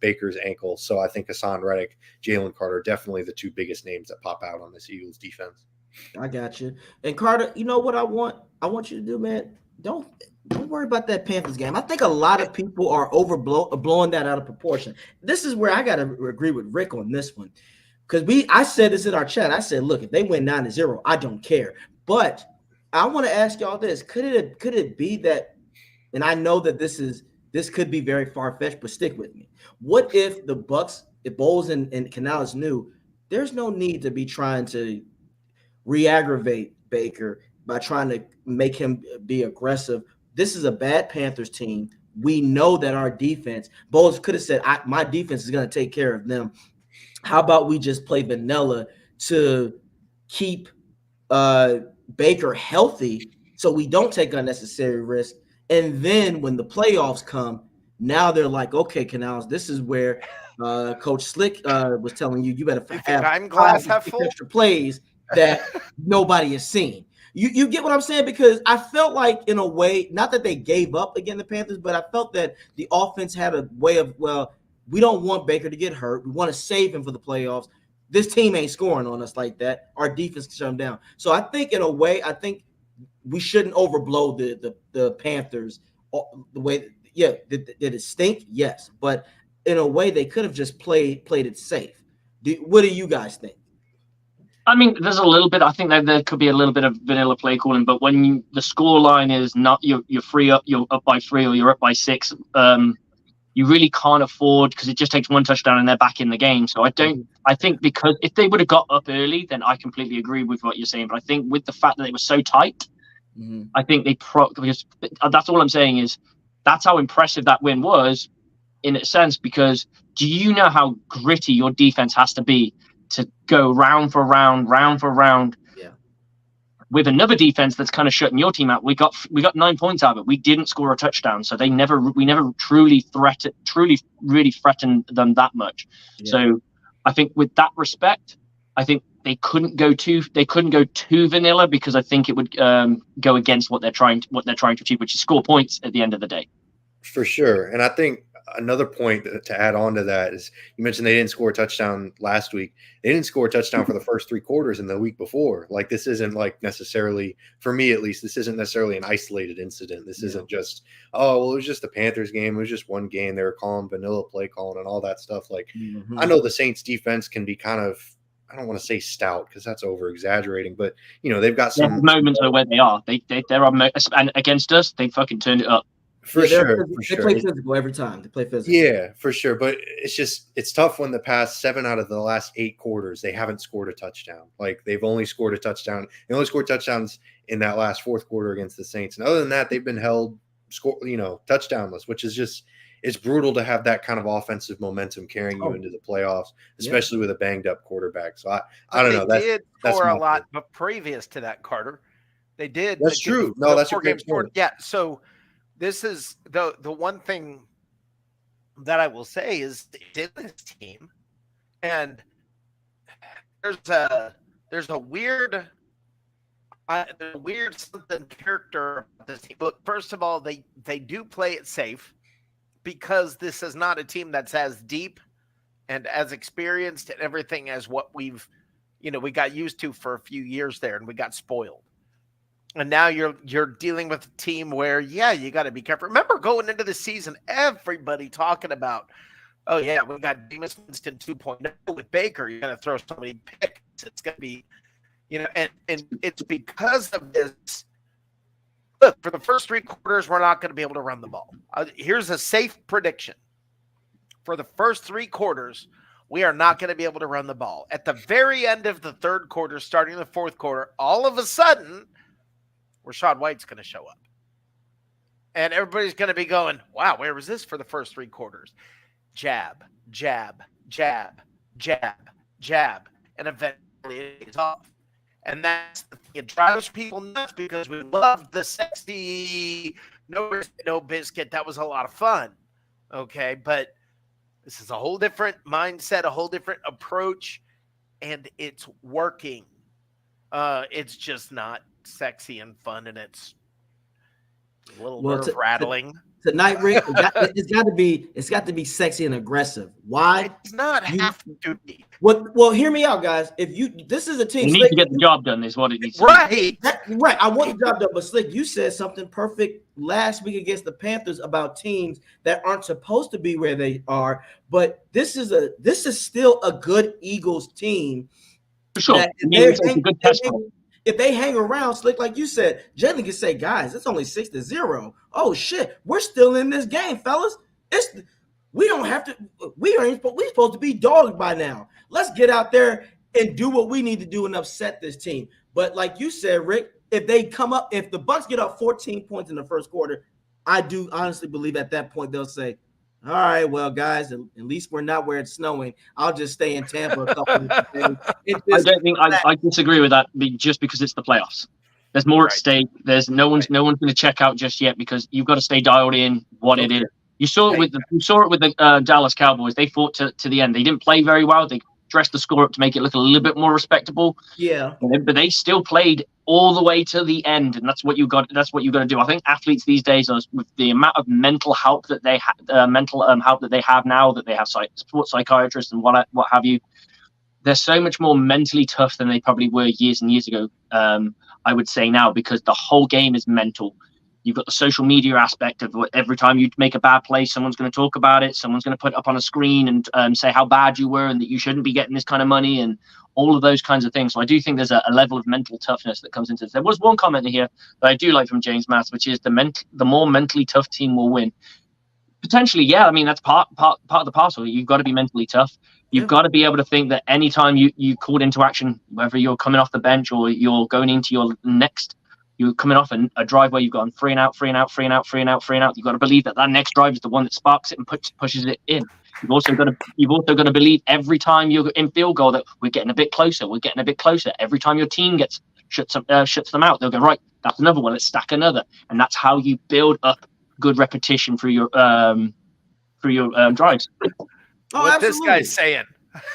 Baker's ankle. So I think Hassan Reddick, Jalen Carter, definitely the 2 biggest names that pop out on this Eagles defense. I got you. And Carter, you know what I want? I want you to do, man, don't worry about that Panthers game. I think a lot of people are blowing that out of proportion. This is where I got to agree with Rick on this one. Because I said this in our chat. I said, look, if they win 9-0, I don't care. But I want to ask y'all this. Could it be that, and I know that this could be very far-fetched, but stick with me. What if the Bucs, if Bowles and Canales knew there's no need to be trying to re-aggravate Baker by trying to make him be aggressive. This is a bad Panthers team. We know that our defense, Bowles could have said, my defense is going to take care of them. How about we just play vanilla to keep Baker healthy so we don't take unnecessary risk? And then when the playoffs come, now they're like, okay, Canals, this is where Coach Slick was telling you better have I'm glass half full extra plays that nobody has seen. You get what I'm saying? Because I felt like, in a way, not that they gave up against the Panthers, but I felt that the offense had a way of, well, we don't want Baker to get hurt. We want to save him for the playoffs. This team ain't scoring on us like that. Our defense can shut them down. So I think, in a way, I think we shouldn't overblow the Panthers the way. Yeah, did it stink? Yes, but in a way, they could have just played it safe. What do you guys think? I mean, there's a little bit. I think that there could be a little bit of vanilla play calling, but when the score line is not you're up by 3 or you're up by 6, you really can't afford, because it just takes one touchdown and they're back in the game. So I think because if they would have got up early, then I completely agree with what you're saying. But I think with the fact that they were so tight, I think because that's all I'm saying is that's how impressive that win was, in a sense. Because do you know how gritty your defense has to be to go round for round, with another defense that's kind of shutting your team out? We got 9 points out of it. We didn't score a touchdown, so we never really threatened them that much. Yeah. So I think with that respect, I think they couldn't go too vanilla, because I think it would go against what they're trying to achieve, which is score points at the end of the day. For sure. And I think another point to add on to that is, you mentioned they didn't score a touchdown last week. They didn't score a touchdown for the first 3 quarters in the week before. Like, this isn't like necessarily, for me at least, this isn't necessarily an isolated incident. This isn't just, oh, well, it was just the Panthers game. It was just one game. They were calling vanilla play calling and all that stuff. Like, I know the Saints defense can be kind of, I don't want to say stout, because that's over exaggerating, but they've got some moments where they are. There are and against us, they fucking turned it up. For sure. They play physical every time. They play physical. Yeah, for sure. But it's tough when the past 7 out of the last 8 quarters, they haven't scored a touchdown. Like, they've only scored a touchdown. They only scored touchdowns in that last 4th quarter against the Saints. And other than that, they've been held touchdownless, which is just, it's brutal to have that kind of offensive momentum carrying you into the playoffs, especially with a banged up quarterback. So I don't know. They did score a lot, but previous to that, Carter, they did. That's true. No, that's a great point. Yeah. So this is the one thing that I will say is in this team, and there's a weird something character of this team. But first of all, they do play it safe, because this is not a team that's as deep and as experienced and everything as what we got used to for a few years there, and we got spoiled. And now you're dealing with a team where, you got to be careful. Remember going into the season, everybody talking about, oh yeah, we got Jameis Winston 2.0 with Baker. You're going to throw so many picks. It's going to be, and it's because of this. Look, for the first 3 quarters, we're not going to be able to run the ball. Here's a safe prediction. For the first 3 quarters, we are not going to be able to run the ball. At the very end of the 3rd quarter, starting the 4th quarter, all of a sudden, Rachaad White's going to show up. And everybody's going to be going, wow, where was this for the first 3 quarters? Jab, jab, jab, jab, jab. And eventually it's off. And it drives people nuts, because we love the sexy, no biscuit. That was a lot of fun. Okay. But this is a whole different mindset, a whole different approach, and it's working. It's just not sexy and fun, and it's A little Well, nerve rattling. Tonight, Rick, it's got to be sexy and aggressive. Why? It does not have to be. Well, hear me out, guys. This is a team. You need to get the job done, is what it needs to be. Right. I want the job done, but Slick, you said something perfect last week against the Panthers about teams that aren't supposed to be where they are. But this is still a good Eagles team. For sure. It's a good test. If they hang around, Slick, like you said, Jalen can say, guys, it's only 6-0. Oh shit, we're still in this game, fellas. We ain't supposed to be dogged by now. Let's get out there and do what we need to do and upset this team. But like you said, Rick, if the Bucs get up 14 points in the first quarter, I do honestly believe at that point they'll say, all right, well, guys, at least we're not where it's snowing. I'll just stay in Tampa a couple of days. I disagree with that just because it's the playoffs. There's more at stake. There's no one's going to check out just yet because you've got to stay dialed in what it is. You saw it with the Dallas Cowboys. They fought to the end. They didn't play very well. They dressed the score up to make it look a little bit more respectable. Yeah, but they still played all the way to the end, and that's what you got. That's what you got to do. I think athletes these days, with the amount of mental help that they help that they have now, that they have sports psychiatrists and what have you, they're so much more mentally tough than they probably were years and years ago. I would say now, because the whole game is mental. You've got the social media aspect of every time you make a bad play, someone's going to talk about it. Someone's going to put it up on a screen and say how bad you were and that you shouldn't be getting this kind of money and all of those kinds of things. So I do think there's a level of mental toughness that comes into this. There was one comment in here that I do like from James Matz, which is the more mentally tough team will win. Potentially, yeah. I mean, that's part of the parcel. You've got to be mentally tough. You've got to be able to think that anytime you called into action, whether you're coming off the bench or you're going into your next, you're coming off a drive where you've gone 3 and out. You've got to believe that next drive is the one that sparks it and pushes it in. You've also got to believe every time you're in field goal that we're getting a bit closer. Every time your team shuts them out, they'll go, right, that's another one. Let's stack another, and that's how you build up good repetition for your drives. What this guy's saying.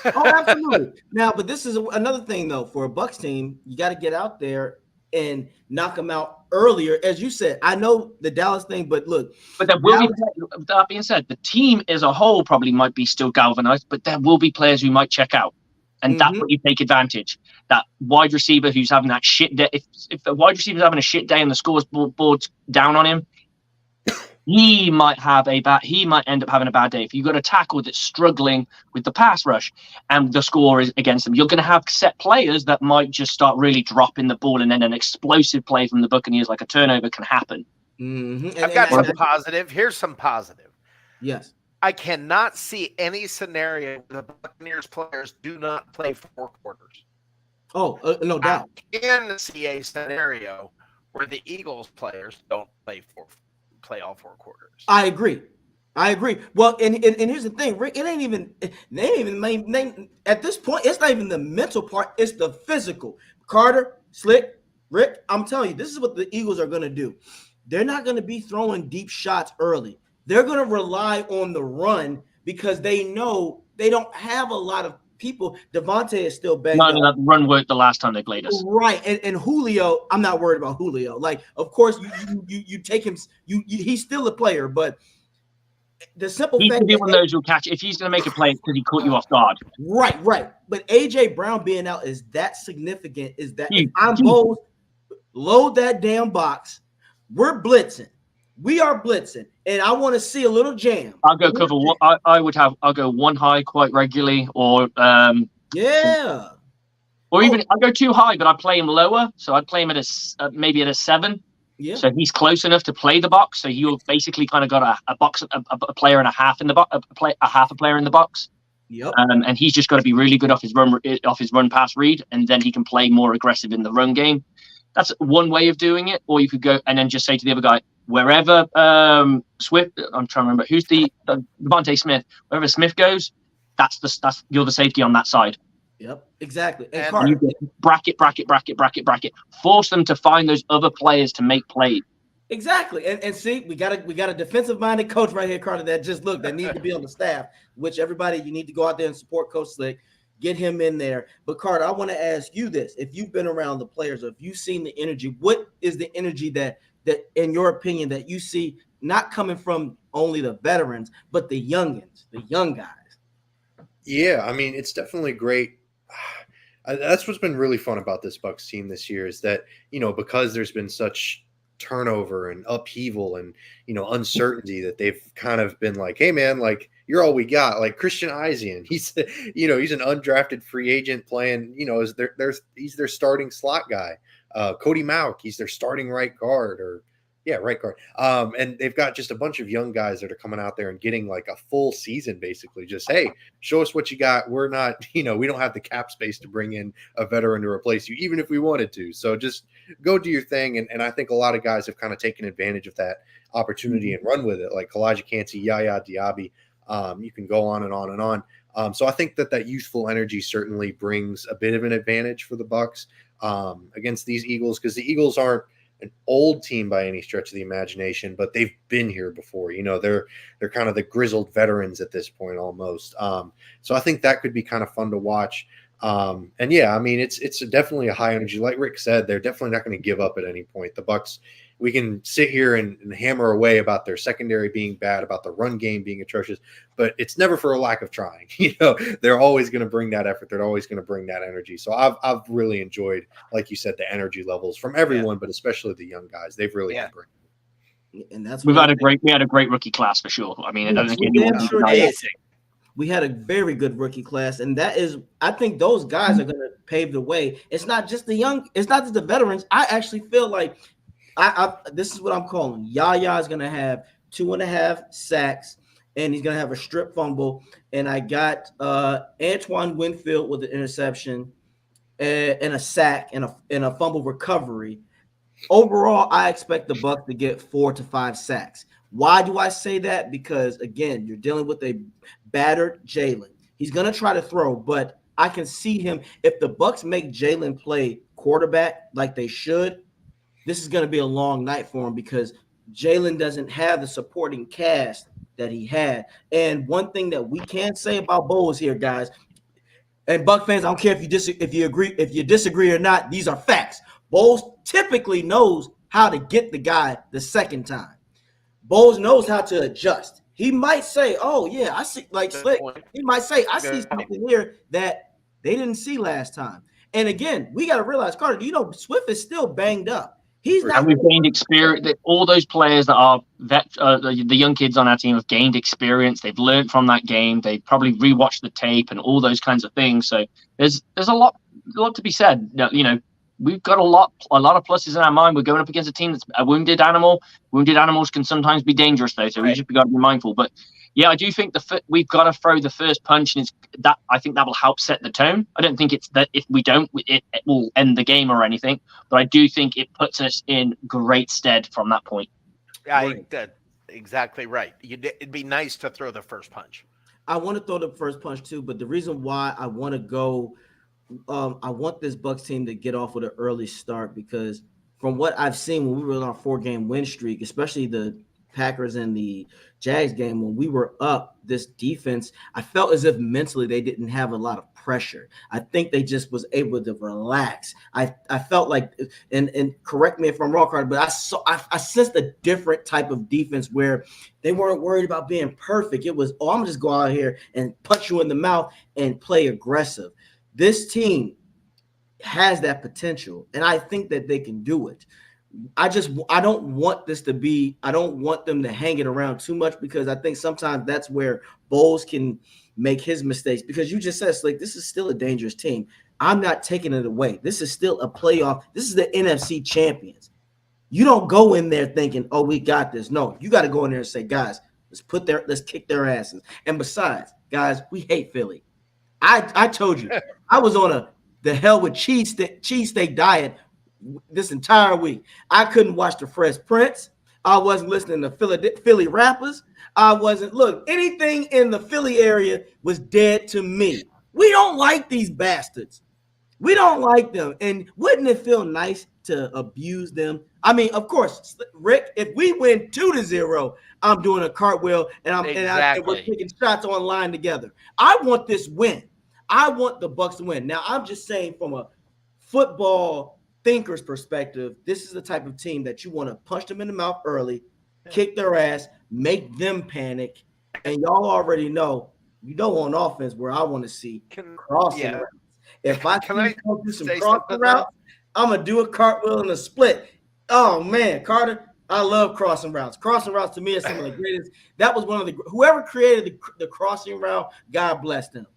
Oh, absolutely. Now, but this is another thing though for a Bucs team. You got to get out there and knock them out earlier, as you said. I know the Dallas thing, but look. But that being said, the team as a whole probably might be still galvanized, but there will be players who might check out, and that's what you take advantage. That wide receiver who's having that shit day. If the wide receiver's having a shit day and the scoreboard's down on him, he might end up having a bad day. If you've got a tackle that's struggling with the pass rush and the score is against them, you're going to have set players that might just start really dropping the ball, and then an explosive play from the Buccaneers, like a turnover, can happen. Mm-hmm. I've got some positive. Here's some positive. Yes. I cannot see any scenario where the Buccaneers players do not play 4 quarters. Oh, no doubt. I can see a scenario where the Eagles players don't play all 4 quarters. I agree. Well, and here's the thing, Rick. It ain't even at this point. It's not even the mental part. It's the physical. Carter, Slick, Rick. I'm telling you, this is what the Eagles are going to do. They're not going to be throwing deep shots early. They're going to rely on the run because they know they don't have a lot of people. Devontae is still banged up. That run worked the last time they played us. Right. And Julio, I'm not worried about Julio. Like, of course, you take him. He's still a player, but the simple he fact can be one of those who'll catch. If he's going to make a play, it's because he caught you off guard. Right. But AJ Brown being out is that significant? Is that if I'm bold, load that damn box. We're blitzing. We are blitzing, and I want to see a little jam. I'll go cover one. I'll go one high quite regularly, or I'll go too high, but I play him lower. So I'd play him at maybe at a 7. Yeah. So he's close enough to play the box. So you've basically kind of got a box, a player and a half in the box, a half a player in the box. Yep. And he's just got to be really good off his run pass read, and then he can play more aggressive in the run game. That's one way of doing it. Or you could go and then just say to the other guy, wherever Swift, I'm trying to remember who's the Devontae Smith. Wherever Smith goes, that's you're the safety on that side. Yep, exactly. And you get bracket. Force them to find those other players to make plays. Exactly. And see, we got a defensive minded coach right here, Carter, that needs to be on the staff, which everybody, you need to go out there and support Coach Slick. Get him in there. But Carter, I want to ask you this. If you've been around the players, or if you've seen the energy, what is the energy that that, in your opinion, that you see not coming from only the veterans, but the youngins, the young guys? Yeah, I mean, it's definitely great. That's what's been really fun about this Bucs team this year is that, because there's been such turnover and upheaval and, uncertainty, that they've kind of been like, hey, man, like, you're all we got. Like Christian Isian, he's an undrafted free agent playing, he's their starting slot guy. Cody Mauk, he's their starting right guard, right guard. And they've got just a bunch of young guys that are coming out there and getting like a full season, basically. Just, hey, show us what you got. We're not, we don't have the cap space to bring in a veteran to replace you, even if we wanted to. So just go do your thing. And I think a lot of guys have kind of taken advantage of that opportunity and run with it, like Kalijah Kancey, Yaya Diaby. You can go on and on and on. So I think that youthful energy certainly brings a bit of an advantage for the Bucs against these Eagles, because the Eagles aren't an old team by any stretch of the imagination, but they've been here before. They're kind of the grizzled veterans at this point almost. So I think that could be kind of fun to watch. And yeah, I mean, it's definitely a high energy. Like Rick said, they're definitely not going to give up at any point. The Bucs, we can sit here and hammer away about their secondary being bad, about the run game being atrocious, but it's never for a lack of trying. They're always going to bring that effort. They're always going to bring that energy. So I've really enjoyed, like you said, the energy levels from everyone, but especially the young guys. They've really been bringing. And that's we had a great rookie class for sure. I mean, I don't think we had a very good rookie class, and I think those guys are going to pave the way. It's not just it's not just the veterans. I actually feel like this is what I'm calling. Yaya is going to have 2.5 sacks, and he's going to have a strip fumble. And I got Antoine Winfield with an interception and a sack and a fumble recovery. Overall, I expect the Bucs to get 4 to 5 sacks. Why do I say that? Because, again, you're dealing with a battered Jalen. He's going to try to throw, but I can see him. If the Bucs make Jalen play quarterback like they should, this is going to be a long night for him, because Jalen doesn't have the supporting cast that he had. And one thing that we can say about Bowles here, guys, and Buck fans, I don't care if you disagree or not, these are facts. Bowles typically knows how to get the guy the second time. Bowles knows how to adjust. He might say, oh, yeah, I see, like Slick. He might say, I see something here that they didn't see last time. And again, we got to realize, Carter, Swift is still banged up. He's not. And we've gained experience. All those players that are the young kids on our team have gained experience. They've learned from that game. They probably rewatched the tape and all those kinds of things. So there's a lot to be said. We've got a lot of pluses in our mind. We're going up against a team that's a wounded animal. Wounded animals can sometimes be dangerous, though, so we just got to be mindful. But yeah, I do think we've got to throw the first punch, and I think that will help set the tone. I don't think it's that if we don't, it will end the game or anything. But I do think it puts us in great stead from that point. Yeah, that's exactly right. It'd be nice to throw the first punch. I want to throw the first punch too, but the reason why I want to go. I want this Bucs team to get off with an early start, because from what I've seen when we were on our 4-game win streak, especially the Packers and the Jags game, when we were up, this defense, I felt as if mentally they didn't have a lot of pressure. I think they just was able to relax. I felt like, and correct me if I'm wrong, Carter, but I sensed a different type of defense where they weren't worried about being perfect. It was, I'm gonna just go out here and punch you in the mouth and play aggressive. This team has that potential, and I think that they can do it. I don't want them to hang it around too much, because I think sometimes that's where Bowles can make his mistakes, because you just said, Slick, this is still a dangerous team. I'm not taking it away. This is still a playoff. This is the NFC champions. You don't go in there thinking, oh, we got this. No, you got to go in there and say, guys, let's kick their asses. And besides, guys, we hate Philly. I told you, I was on the hell with cheesesteak diet this entire week. I couldn't watch the Fresh Prince. I wasn't listening to Philly rappers. Anything in the Philly area was dead to me. We don't like these bastards. We don't like them. And wouldn't it feel nice to abuse them? I mean, of course, Rick, if we win 2-0, I'm doing a cartwheel and we're taking shots online together. I want this win. I want the Bucs to win. Now, I'm just saying from a football thinker's perspective, this is the type of team that you want to punch them in the mouth early, kick their ass, make them panic, and y'all already know, on offense where I want to see crossing routes. If I do some crossing routes, I'm gonna do a cartwheel and a split. Oh man, Carter, I love crossing routes. Crossing routes to me is some of the greatest. That was one of whoever created the crossing route. God bless them.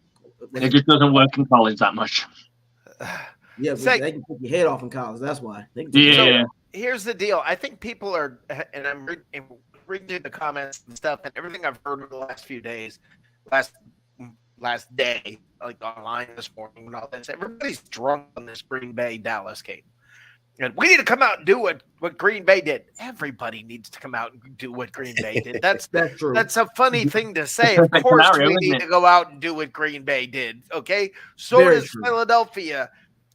It just doesn't work in college that much. Yeah, they can take your head off in college. That's why. Yeah. So here's the deal. I think people are, and I'm reading the comments and stuff, and everything I've heard over the last few days, last day, like online this morning and all this. Everybody's drunk on this Green Bay Dallas game. And we need to come out and do what Green Bay did. Everybody needs to come out and do what Green Bay did. That's true. That's a funny thing to say. Of course, we need to go out and do what Green Bay did. Okay, so does Philadelphia.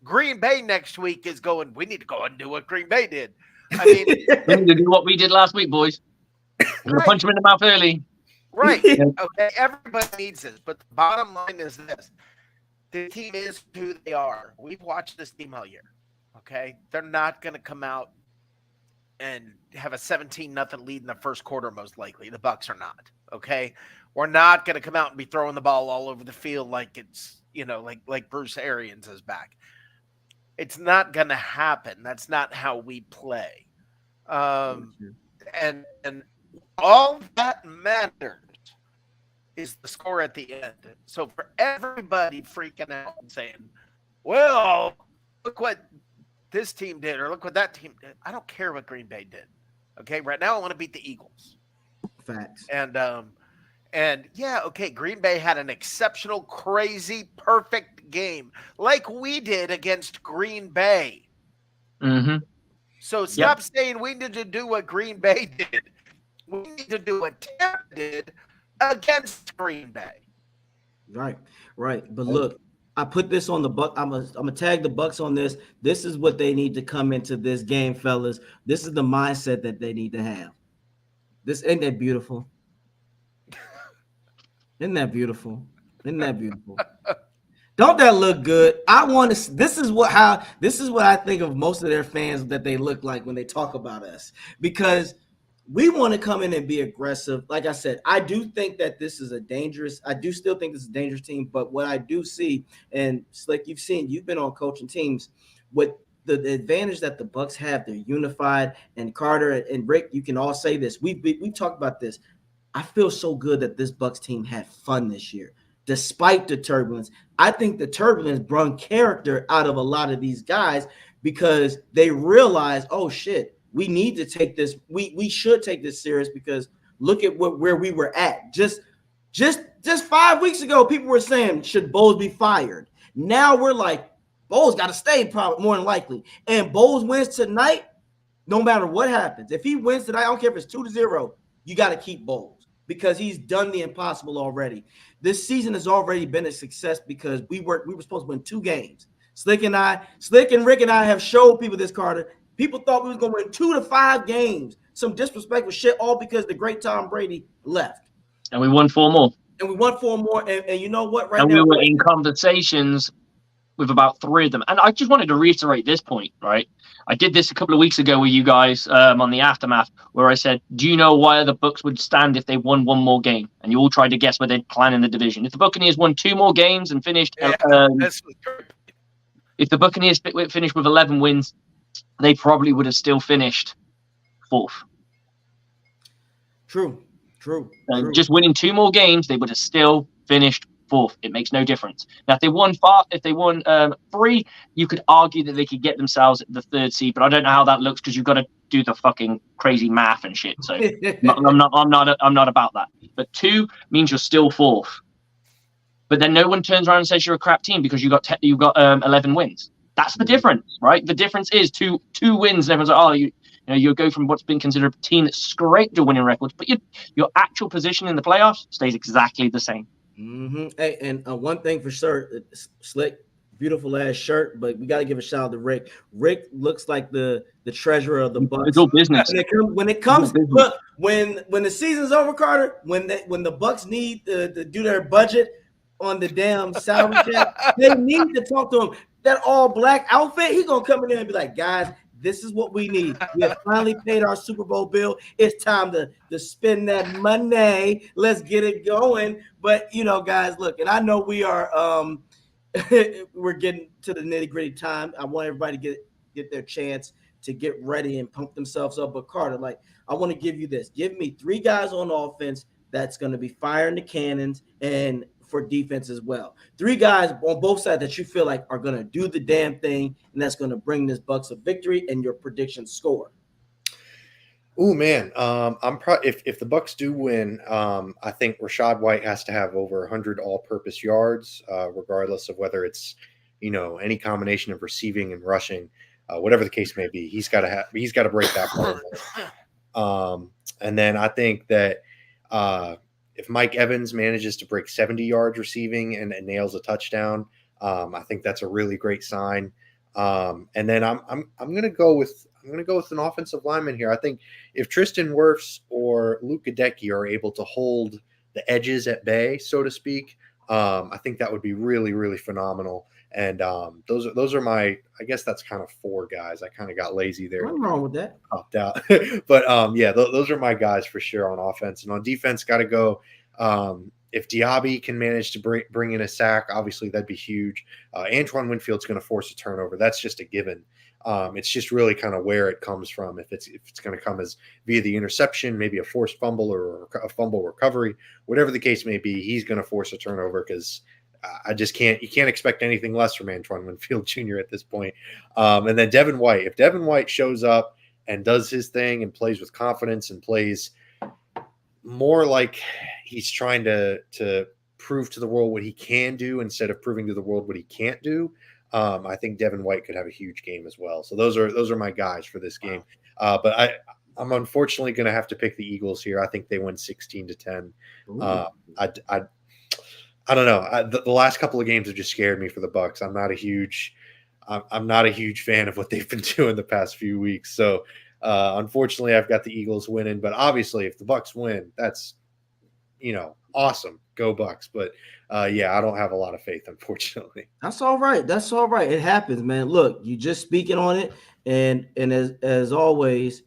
Green Bay next week is going. We need to go and do what Green Bay did. I mean, we need to do what we did last week, boys. We're punch them in the mouth early. Right. Okay. Everybody needs this, but the bottom line is this: the team is who they are. We've watched this team all year. Okay, they're not going to come out and have a 17-0 lead in the first quarter. Most likely, the Bucs are not. Okay, we're not going to come out and be throwing the ball all over the field like it's like Bruce Arians is back. It's not going to happen. That's not how we play. And all that matters is the score at the end. So for everybody freaking out and saying, "Well, look what this team did," or "Look what that team did," I don't care what Green Bay did. Okay, right now I want to beat the Eagles. Facts. And yeah, okay, Green Bay had an exceptional, crazy, perfect game like we did against Green Bay. Mm-hmm. So stop saying we need to do what Green Bay did. We need to do what Tampa did against Green Bay. Right. But look, I put this on the Bucs. I'm gonna tag the Bucs on this. This is what they need to come into this game, fellas. This is the mindset that they need to have. Ain't that beautiful? Isn't that beautiful? Don't that look good? This is what I think of most of their fans that they look like when they talk about us, because we want to come in and be aggressive. Like I said, I do still think this is a dangerous team, but what I do see, and Slick, you've been on coaching teams, what the advantage that the Bucs have, they're unified, and Carter and Rick, you can all say this. We talked about this. I feel so good that this Bucs team had fun this year, despite the turbulence. I think the turbulence brought character out of a lot of these guys because they realize, oh shit, we need to take this. We should take this serious because look at where we were at. Just 5 weeks ago, people were saying, should Bowles be fired? Now we're like, Bowles got to stay, probably more than likely. And Bowles wins tonight, no matter what happens. If he wins tonight, I don't care if it's 2-0, you got to keep Bowles because he's done the impossible already. This season has already been a success because we were supposed to win 2 games. Slick and Rick and I have showed people this, Carter. People thought we was going to win 2 to 5 games. Some disrespectful shit, all because the great Tom Brady left. And we won 4 more. And you know what? We were in conversations with about 3 of them. And I just wanted to reiterate this point, right? I did this a couple of weeks ago with you guys on the Aftermath, where I said, do you know why the Bucs would stand if they won 1 more game? And you all tried to guess where they'd plan in the division. If the Buccaneers won 2 more games and finished, if the Buccaneers finished with 11 wins, they probably would have still finished 4th. True. Just winning 2 more games, they would have still finished 4th. It makes no difference. Now, if they won 3, you could argue that they could get themselves the 3rd seed, but I don't know how that looks because you've got to do the fucking crazy math and shit. So I'm not about that. But 2 means you're still 4th. But then no one turns around and says you're a crap team because you got 11 wins. That's the difference, right? The difference is two wins. And everyone's like, you go from what's been considered a team that scraped your winning records, but your actual position in the playoffs stays exactly the same. Mm-hmm. Hey, and one thing for sure, Slick, beautiful ass shirt, but we got to give a shout out to Rick. Rick looks like the treasurer of the Bucs. It's all business. When it comes, look, when the season's over, Carter, when the Bucs need to do their budget on the damn salary cap, they need to talk to him. that all black outfit. He gonna come in there and be like, guys, this is what we need. We have finally paid our Super Bowl bill. It's time to spend that money. Let's get it going. But guys, look, and I know we are we're getting to the nitty-gritty time. I want everybody to get their chance to get ready and pump themselves up. But Carter, like, I want to give you this. Give me 3 guys on offense that's going to be firing the cannons, and for defense as well. 3 guys on both sides that you feel like are going to do the damn thing, and that's going to bring this Bucs a victory, and your prediction score. Oh man, if the Bucs do win, I think Rachaad White has to have over 100 all-purpose yards, regardless of whether it's any combination of receiving and rushing, whatever the case may be. He's got to break that part. And then I think that if Mike Evans manages to break 70 yards receiving and nails a touchdown, I think that's a really great sign. And then I'm going to go with an offensive lineman here. I think if Tristan Wirfs or Luke Gadecki are able to hold the edges at bay, so to speak, I think that would be really, really phenomenal. And those are my, I guess that's kind of 4 guys. I kind of got lazy there. Nothing wrong with that. Popped out. But those are my guys for sure on offense. And on defense, got to go. If Diaby can manage to bring in a sack, obviously that'd be huge. Antoine Winfield's going to force a turnover. That's just a given. It's just really kind of where it comes from. If it's going to come as via the interception, maybe a forced fumble or a fumble recovery, whatever the case may be, he's going to force a turnover because you can't expect anything less from Antoine Winfield Jr. at this point. And then Devin White, if Devin White shows up and does his thing and plays with confidence and plays more like he's trying to prove to the world what he can do instead of proving to the world what he can't do, I think Devin White could have a huge game as well. So those are my guys for this game. But I'm unfortunately going to have to pick the Eagles here. I think they win 16-10. I don't know. The last couple of games have just scared me for the Bucs. I'm not a huge fan of what they've been doing the past few weeks. So unfortunately, I've got the Eagles winning. But obviously, if the Bucs win, that's awesome. Go Bucs. But I don't have a lot of faith, unfortunately. That's all right. That's all right. It happens, man. Look, you just speaking on it, and as always,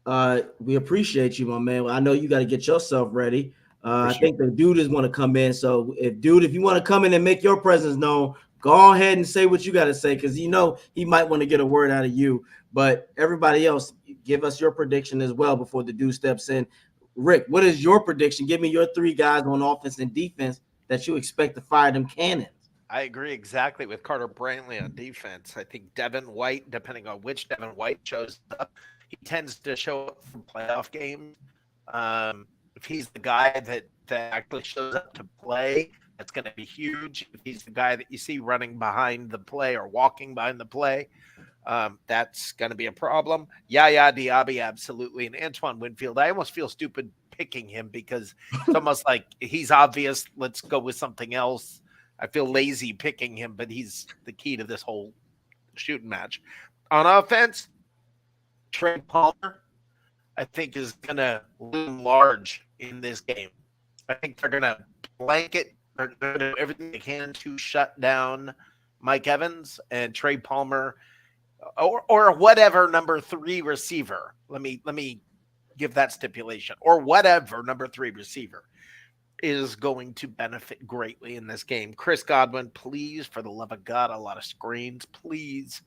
we appreciate you, my man. I know you got to get yourself ready. I think the dude is want to come in. So if you want to come in and make your presence known, go ahead and say what you got to say, because he might want to get a word out of you. But everybody else, give us your prediction as well before the dude steps in. Rick, what is your prediction? Give me your 3 guys on offense and defense that you expect to fire them cannons. I agree exactly with Carter Brantley on defense. I think Devin White, depending on which Devin White shows up, he tends to show up for playoff games. If he's the guy that actually shows up to play, that's going to be huge. If he's the guy that you see running behind the play or walking behind the play, that's going to be a problem. Yaya Diaby, absolutely. And Antoine Winfield, I almost feel stupid picking him because it's almost like he's obvious. Let's go with something else. I feel lazy picking him, but he's the key to this whole shooting match. On offense, Trey Palmer, I think, is going to loom large in this game. I think they're going to blanket. They're going to do everything they can to shut down Mike Evans and Trey Palmer or whatever number 3 receiver. Let me give that stipulation. Or whatever number 3 receiver is going to benefit greatly in this game. Chris Godwin, please, for the love of God, a lot of screens. Please,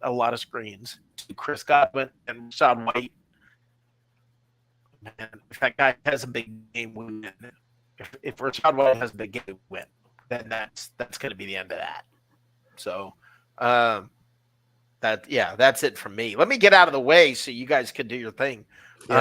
a lot of screens to Chris Godwin and Rachaad White. Man, if that guy has a big game, we win. If Rachaad White has a big game, we win. Then that's going to be the end of that. So, that's it from me. Let me get out of the way so you guys can do your thing. We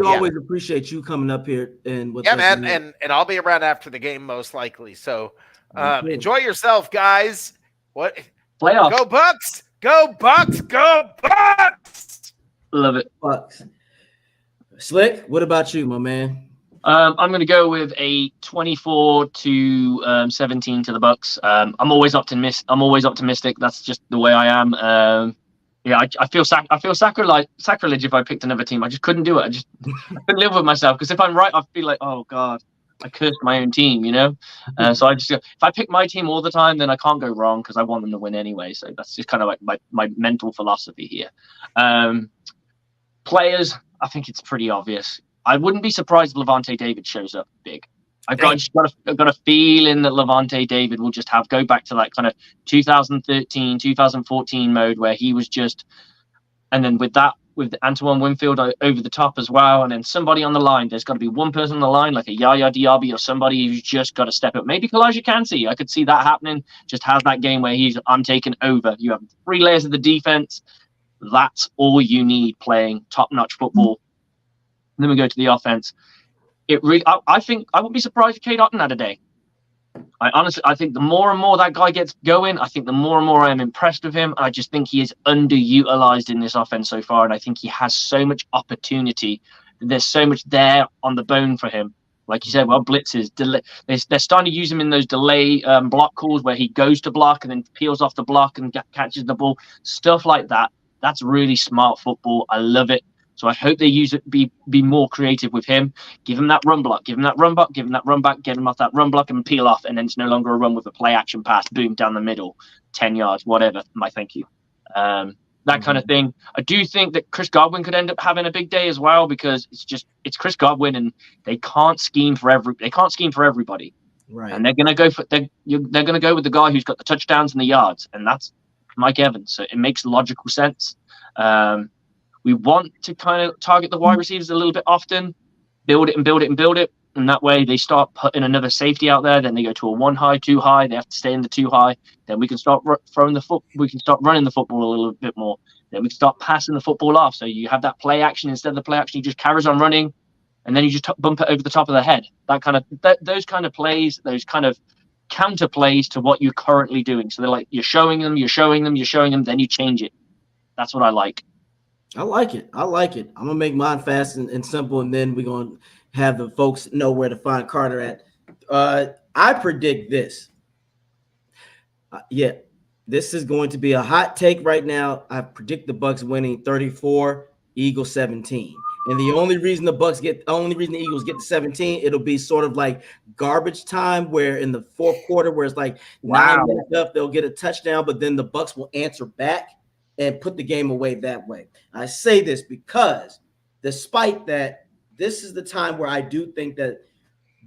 always appreciate you coming up here and with us, man, and I'll be around after the game most likely. So, enjoy yourself, guys. What playoffs? Go Bucs! Go Bucs! Go Bucs! Love it. Bucs. Slick, what about you, my man? I'm going to go with a 24-17 to the Bucs. I'm always optimistic. That's just the way I am. I feel sacrilege if I picked another team. I just couldn't do it. I couldn't live with myself, because if I'm right, I feel like, oh God, I cursed my own team, So if I pick my team all the time, then I can't go wrong because I want them to win anyway. So that's just kind of like my mental philosophy here. Players, I think it's pretty obvious. I wouldn't be surprised if Levante David shows up big. I've got a feeling that Levante David will just go back to that kind of 2013, 2014 mode where he was just, and then with Antoine Winfield over the top as well, and then somebody on the line. There's got to be one person on the line, like a Yaya Diaby or somebody who's just got to step up. Maybe Kalijah Kancey. I could see that happening. Just has that game where I'm taking over. You have 3 layers of the defense. That's all you need playing top-notch football. And then we go to the offense. I think I wouldn't be surprised if Cade Otton had a day. I think the more and more that guy gets going, I think the more and more I am impressed with him. I just think he is underutilized in this offense so far, and I think he has so much opportunity. There's so much there on the bone for him. Like you said, blitzes, they're starting to use him in those delay block calls where he goes to block and then peels off the block and catches the ball. Stuff like that. That's really smart football. I love it. So I hope they use it, be more creative with him. Give him that run block, give him that run block, give him that run back, get him off that run block and peel off. And then it's no longer a run with a play action pass, boom, down the middle, 10 yards, whatever. Thank you. That kind of thing. I do think that Chris Godwin could end up having a big day as well because it's Chris Godwin and they can't scheme for everybody. Right. And they're going to go with the guy who's got the touchdowns and the yards, and that's Mike Evans. So it makes logical sense. We want to kind of target the wide receivers a little bit often, build it. And that way they start putting another safety out there. Then they go to a 1 high, 2 high. They have to stay in the 2 high. Then we can start we can start running the football a little bit more. Then we can start passing the football off. So you have that play action instead of the play action. He just carries on running, and then you just bump it over the top of the head. Those kind of plays, those kind of counter plays to what you're currently doing. So they're like you're showing them, then you change it. That's what I like. I like it. I'm gonna make mine fast and simple, and then we're gonna have the folks know where to find Carter at. I predict this. This is going to be a hot take right now. I predict the Bucs winning 34, Eagles 17. And the only reason the Eagles get to 17, it'll be sort of like garbage time, where in the fourth quarter, where it's like 9 minutes left, they'll get a touchdown, but then the Bucs will answer back and put the game away that way. I say this because despite that, this is the time where I do think that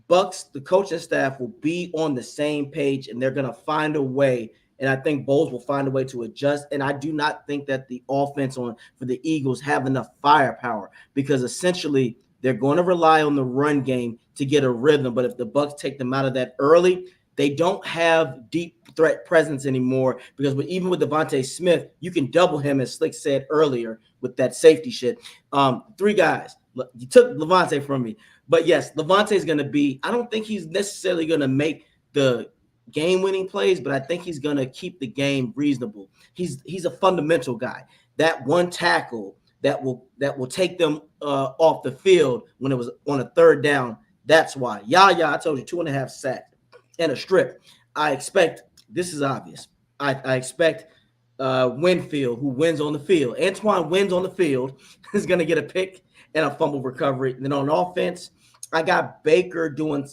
Bucs, the coaching staff, will be on the same page and they're going to find a way. And I think Bowles will find a way to adjust. And I do not think that the offense for the Eagles have enough firepower, because essentially they're going to rely on the run game to get a rhythm. But if the Bucs take them out of that early, they don't have deep threat presence anymore, because even with Devontae Smith, you can double him, as Slick said earlier, with that safety shit. 3 guys. You took Levante from me. But yes, Levante is going to be – I don't think he's necessarily going to make the game-winning plays, but I think he's going to keep the game reasonable. He's a fundamental guy. That one tackle that will take them off the field when it was on a 3rd down, that's why. I told you, 2.5 sacks and a strip. I expect – this is obvious. I expect Winfield, who wins on the field. Antoine wins on the field, is going to get a pick and a fumble recovery. And then on offense, I got Baker doing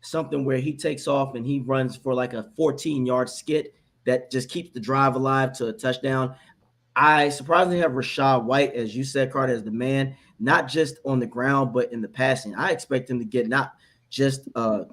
something where he takes off and he runs for like a 14-yard skit that just keeps the drive alive to a touchdown. I surprisingly have Rachaad White, as you said, Carter, as the man, not just on the ground, but in the passing. I expect him to get not just a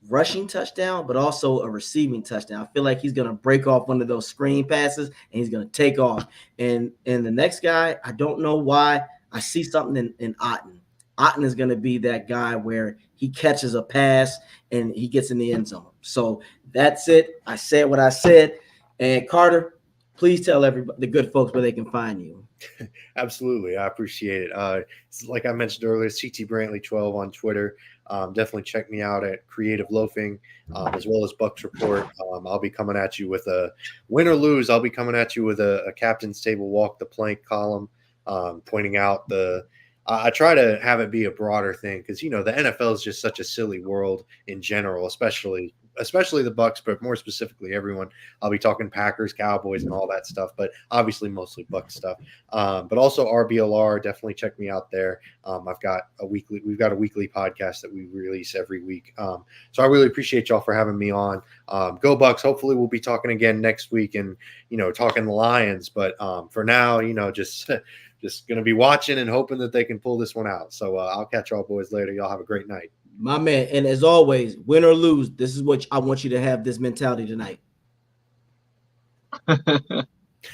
rushing touchdown, but also a receiving touchdown. I feel like he's going to break off one of those screen passes and he's going to take off. And the next guy, I don't know why, I see something in Otton. Otton is going to be that guy where he catches a pass and he gets in the end zone. So that's it. I said what I said. And Carter, please tell everybody, the good folks, where they can find you. Absolutely. I appreciate it. Like I mentioned earlier, CT Brantley 12 on Twitter. Definitely check me out at Creative Loafing, as well as Bucs Report. I'll be coming at you with a win or lose. I'll be coming at you with a captain's table walk the plank column, pointing out I try to have it be a broader thing because, the NFL is just such a silly world in general, especially especially the Bucs, but more specifically everyone. I'll be talking Packers, Cowboys, and all that stuff, but obviously mostly Bucs stuff. But also RBLR, definitely check me out there. We've got a weekly podcast that we release every week. So I really appreciate y'all for having me on. Go Bucs. Hopefully we'll be talking again next week and, talking the Lions. But for now, just going to be watching and hoping that they can pull this one out. So I'll catch y'all boys later. Y'all have a great night. My man. And as always, win or lose, this is what I want you to have this mentality tonight. That's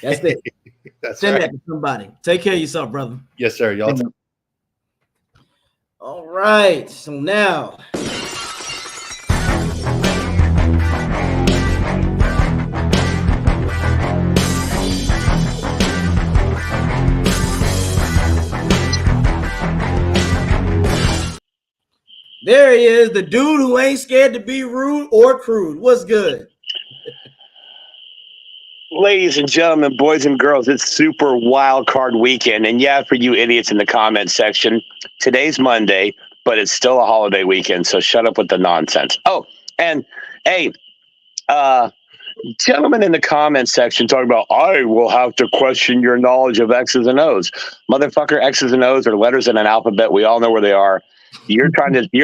it. Send right. that to somebody. Take care of yourself, brother. Yes, sir. Y'all. All right. So now. There he is, the dude who ain't scared to be rude or crude. What's good? Ladies and gentlemen, boys and girls, it's Super Wild Card Weekend. And yeah, for you idiots in the comment section, today's Monday, but it's still a holiday weekend, so shut up with the nonsense. Oh, and hey, gentlemen in the comment section talking about, I will have to question your knowledge of X's and O's. Motherfucker, X's and O's are letters in an alphabet. We all know where they are. You're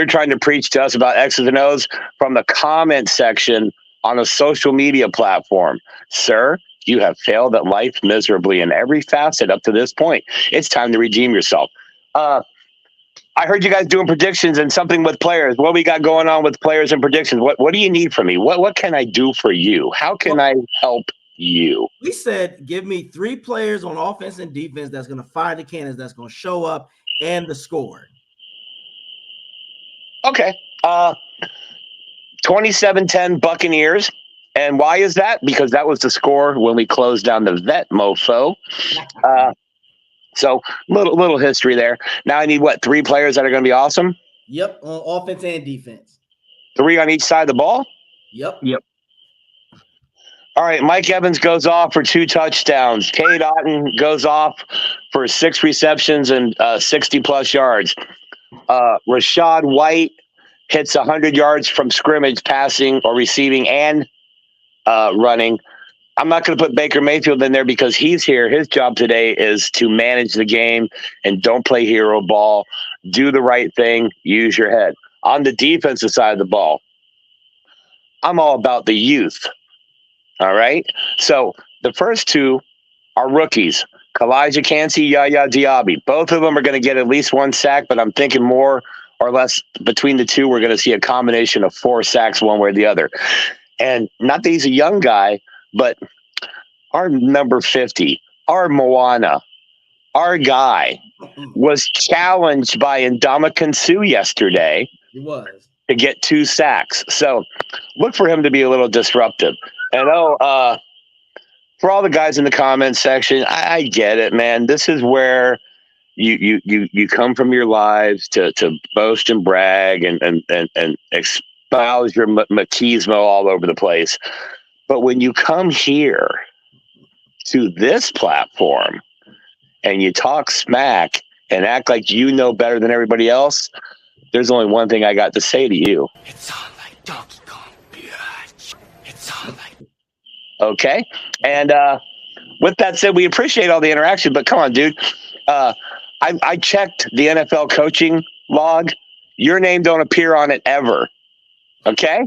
trying to preach to us about X's and O's from the comment section on a social media platform. Sir, you have failed at life miserably in every facet up to this point. It's time to redeem yourself. I heard you guys doing predictions and something with players. What we got going on with players and predictions? What do you need from me? What can I do for you? How can I help you? We said give me 3 players on offense and defense that's going to fire the cannons, that's going to show up, and the score. Okay. 27-10 Buccaneers. And why is that? Because that was the score when we closed down the vet mofo. So little history there. Now I need 3 players that are going to be awesome? Yep, on offense and defense. 3 on each side of the ball? Yep. All right, Mike Evans goes off for 2 touchdowns. Cade Otton goes off for 6 receptions and 60-plus yards. Rashad White hits 100 yards from scrimmage, passing or receiving and running. I'm not going to put Baker Mayfield in there because he's here. His job today is to manage the game and don't play hero ball. Do the right thing. Use your head. On the defensive side of the ball, I'm all about the youth. All right? So the first 2 are rookies. Kalijah Kancey, Yaya Diaby. Both of them are going to get at least 1 sack, but I'm thinking more or less between the 2, we're going to see a combination of 4 sacks one way or the other. And not that he's a young guy, but our number 50, our Moana, our guy was challenged by Ndamukong Suh yesterday. He was. To get 2 sacks. So look for him to be a little disruptive. And for all the guys in the comments section, I get it, man. This is where you come from your lives to boast and brag and espouse your machismo all over the place. But when you come here to this platform and you talk smack and act like you know better than everybody else, there's only one thing I got to say to you. It's on like Donkey Kong, bitch. It's on like. Okay. And with that said, we appreciate all the interaction, but come on, dude. I checked the NFL coaching log. Your name don't appear on it ever. Okay.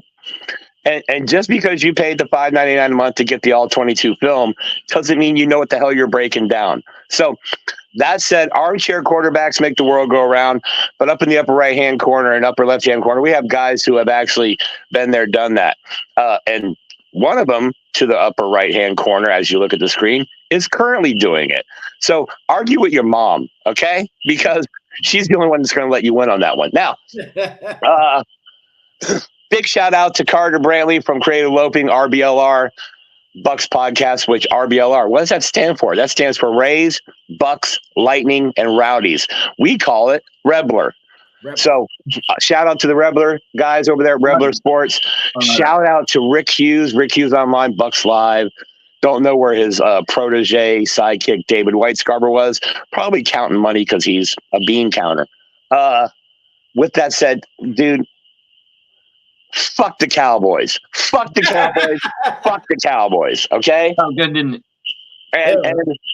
And just because you paid the $5.99 a month to get the all 22 film doesn't mean you know what the hell you're breaking down. So that said, armchair quarterbacks make the world go around, but up in the upper right-hand corner and upper left-hand corner, we have guys who have actually been there, done that. And one of them to the upper right-hand corner, as you look at the screen, is currently doing it. So argue with your mom, okay? Because she's the only one that's going to let you win on that one. Now, big shout out to Carter Brantley from Creative Loping, RBLR, Bucs Podcast, which RBLR, what does that stand for? That stands for Rays, Bucs, Lightning, and Rowdies. We call it Rebler. So shout out to the Rebler guys over there at Rebler Sports. Shout out to Rick Hughes Online, Bucs Live. Don't know where his protege, sidekick, David White Scarborough was. Probably counting money because he's a bean counter. With that said, dude, fuck the Cowboys. Fuck the Cowboys. Fuck the Cowboys. Okay? Oh, good, didn't it?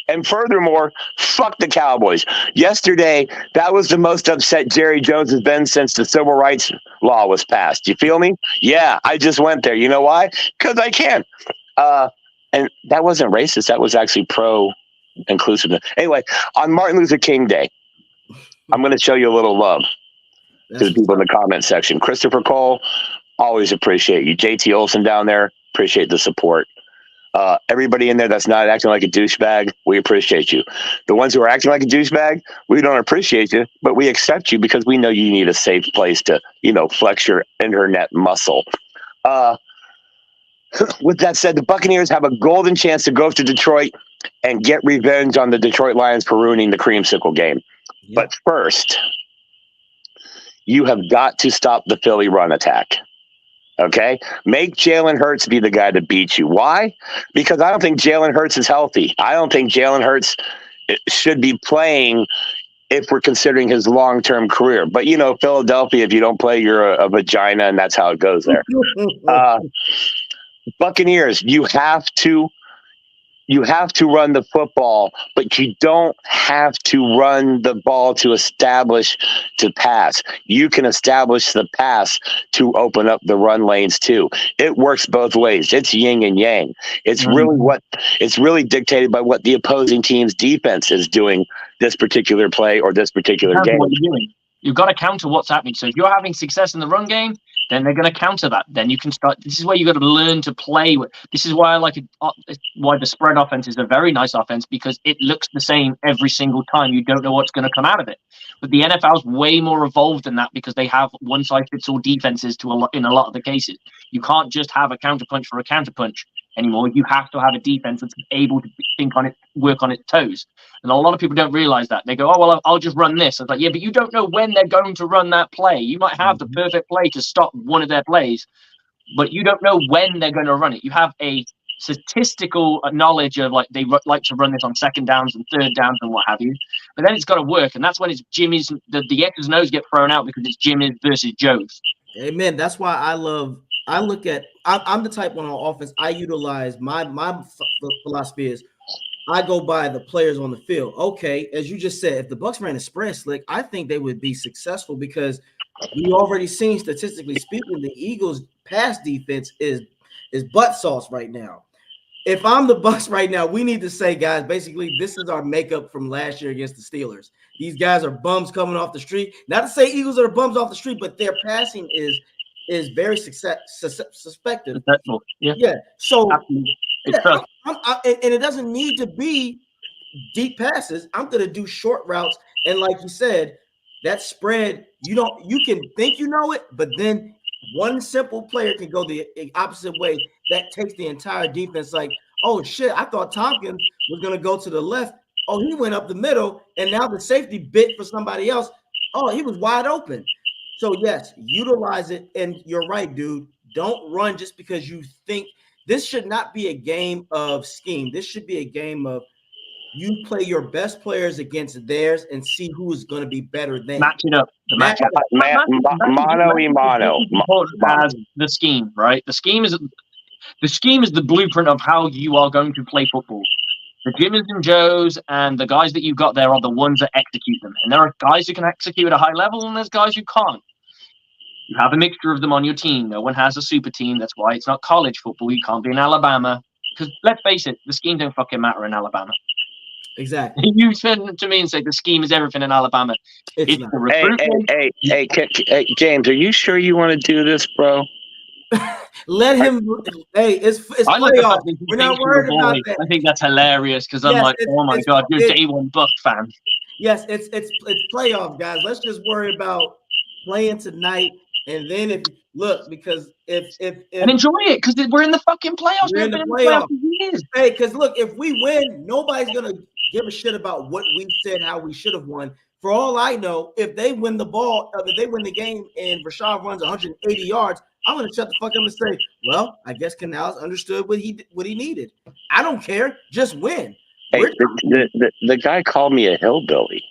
And furthermore, fuck the Cowboys. Yesterday, that was the most upset Jerry Jones has been since the civil rights law was passed. You feel me? Yeah, I just went there. You know why? Because I can. And that wasn't racist. That was actually pro-inclusiveness. Anyway, on Martin Luther King Day, I'm going to show you a little love to the people in the comment section. Christopher Cole, always appreciate you. JT Olson down there, appreciate the support. Everybody in there that's not acting like a douchebag, we appreciate you. The ones who are acting like a douchebag, we don't appreciate you, but we accept you because we know you need a safe place to, flex your internet muscle. With that said, the Buccaneers have a golden chance to go to Detroit and get revenge on the Detroit Lions for ruining the creamsicle game. Yep. But first, you have got to stop the Philly run attack. Okay? Make Jalen Hurts be the guy to beat you. Why? Because I don't think Jalen Hurts is healthy. I don't think Jalen Hurts should be playing if we're considering his long-term career. But, Philadelphia, if you don't play, you're a vagina, and that's how it goes there. Buccaneers, you have to run the football, but you don't have to run the ball to pass. You can establish the pass to open up the run lanes too. It works both ways. It's yin and yang. It's really dictated by what the opposing team's defense is doing this particular play or this particular game. You've got to counter what's happening. So if you're having success in the run game, then they're going to counter that. Then you can start. This is where you got to learn to play with. This is why I like it. Why the spread offense is a very nice offense, because it looks the same every single time. You don't know what's going to come out of it. But the NFL is way more evolved than that because they have one-size-fits-all defenses in a lot of the cases. You can't just have a counterpunch for a counterpunch anymore. You have to have a defense that's able to think on it, work on its toes. And a lot of people don't realize that. They go, oh, well, I'll just run this. It's like, yeah, but you don't know when they're going to run that play. You might have the perfect play to stop one of their plays, but you don't know when they're going to run it. You have a statistical knowledge of like they like to run this on second downs and third downs and what have you. But then it's got to work. And that's when it's Jimmy's, the X's and O's get thrown out because it's Jimmy's versus Joe's. Amen. That's why I'm the type one on offense. I utilize my philosophy is I go by the players on the field. Okay, as you just said, if the Bucs ran a spread slick, I think they would be successful because we already seen statistically speaking, the Eagles' pass defense is butt sauce right now. If I'm the Bucs right now, we need to say, guys, basically this is our makeup from last year against the Steelers. These guys are bums coming off the street. Not to say Eagles are bums off the street, but their passing is very suspected. Yeah. So and it doesn't need to be deep passes. I'm going to do short routes. And like you said, that spread, you can think you know it, but then one simple player can go the opposite way. That takes the entire defense like, oh, shit, I thought Tompkins was going to go to the left. Oh, he went up the middle, and now the safety bit for somebody else. Oh, he was wide open. So, yes, utilize it. And you're right, dude. Don't run just because you think – this should not be a game of scheme. This should be a game of you play your best players against theirs and see who is going to be better than. Match it up. Mano y mano. As the scheme, right? The scheme is the blueprint of how you are going to play football. The Jimmys and Joes and the guys that you've got there are the ones that execute them. And there are guys who can execute at a high level and there's guys who can't. You have a mixture of them on your team. No one has a super team. That's why it's not college football. You can't be in Alabama. Because let's face it, the scheme don't fucking matter in Alabama. Exactly. You turn to me and say the scheme is everything in Alabama. It's the recruitment. Hey, James, are you sure you want to do this, bro? Let him. Hey, it's playoff. We're not worried about that. I think that's hilarious because I'm like, oh my god, you're a day one Bucs fan. Yes, it's playoff, guys. Let's just worry about playing tonight. And then if enjoy it because we're in the fucking playoffs. We're in the playoffs. Hey, because look, if we win, nobody's gonna give a shit about what we said, how we should have won. For all I know, if they win the ball, if they win the game, and Rashad runs 180 yards, I'm gonna shut the fuck up and say, well, I guess Canales understood what he needed. I don't care, just win. Hey, the guy called me a hillbilly.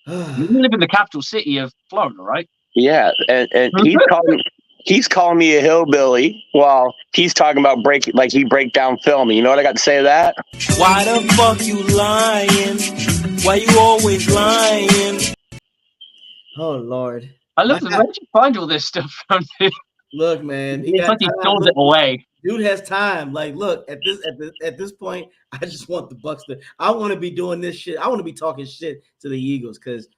You live in the capital city of Florida, right? Yeah, and he's calling me a hillbilly while he's talking about he break down film. You know what I got to say to that? Why the fuck you lying? Why you always lying? Oh Lord. I love where did you find all this stuff from? Look, man, He stole it away. Dude has time. Like, look, at this point, I just want the Bucs to. I want to be doing this shit. I want to be talking shit to the Eagles because,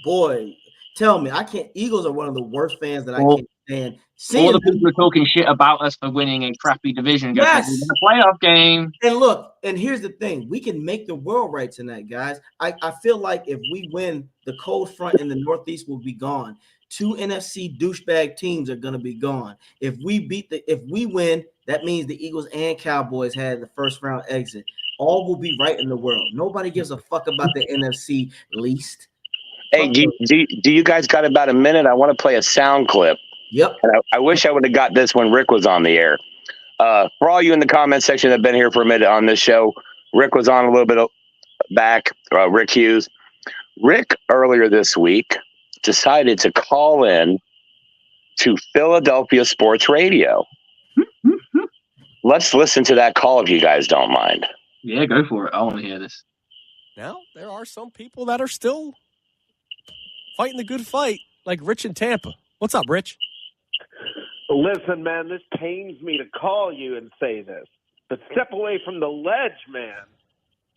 boy, tell me, I can't. Eagles are one of the worst fans that I can't stand. All the people are talking shit about us for winning a crappy division. Yes, in a playoff game. And look, and here's the thing: we can make the world right tonight, guys. I feel like if we win, the cold front in the Northeast will be gone. 2 NFC douchebag teams are going to be gone. If we win, that means the Eagles and Cowboys had the first round exit. All will be right in the world. Nobody gives a fuck about the NFC least. Hey, do you guys got about a minute? I want to play a sound clip. Yep. And I wish I would have got this when Rick was on the air. For all you in the comment section that have been here for a minute on this show, Rick was on a little bit back, Rick Hughes. Rick, earlier this week, decided to call in to Philadelphia Sports Radio. Let's listen to that call if you guys don't mind. Yeah, go for it. I want to hear this. Now, there are some people that are still fighting the good fight, like Rich in Tampa. What's up, Rich? Listen, man, this pains me to call you and say this, but step away from the ledge, man.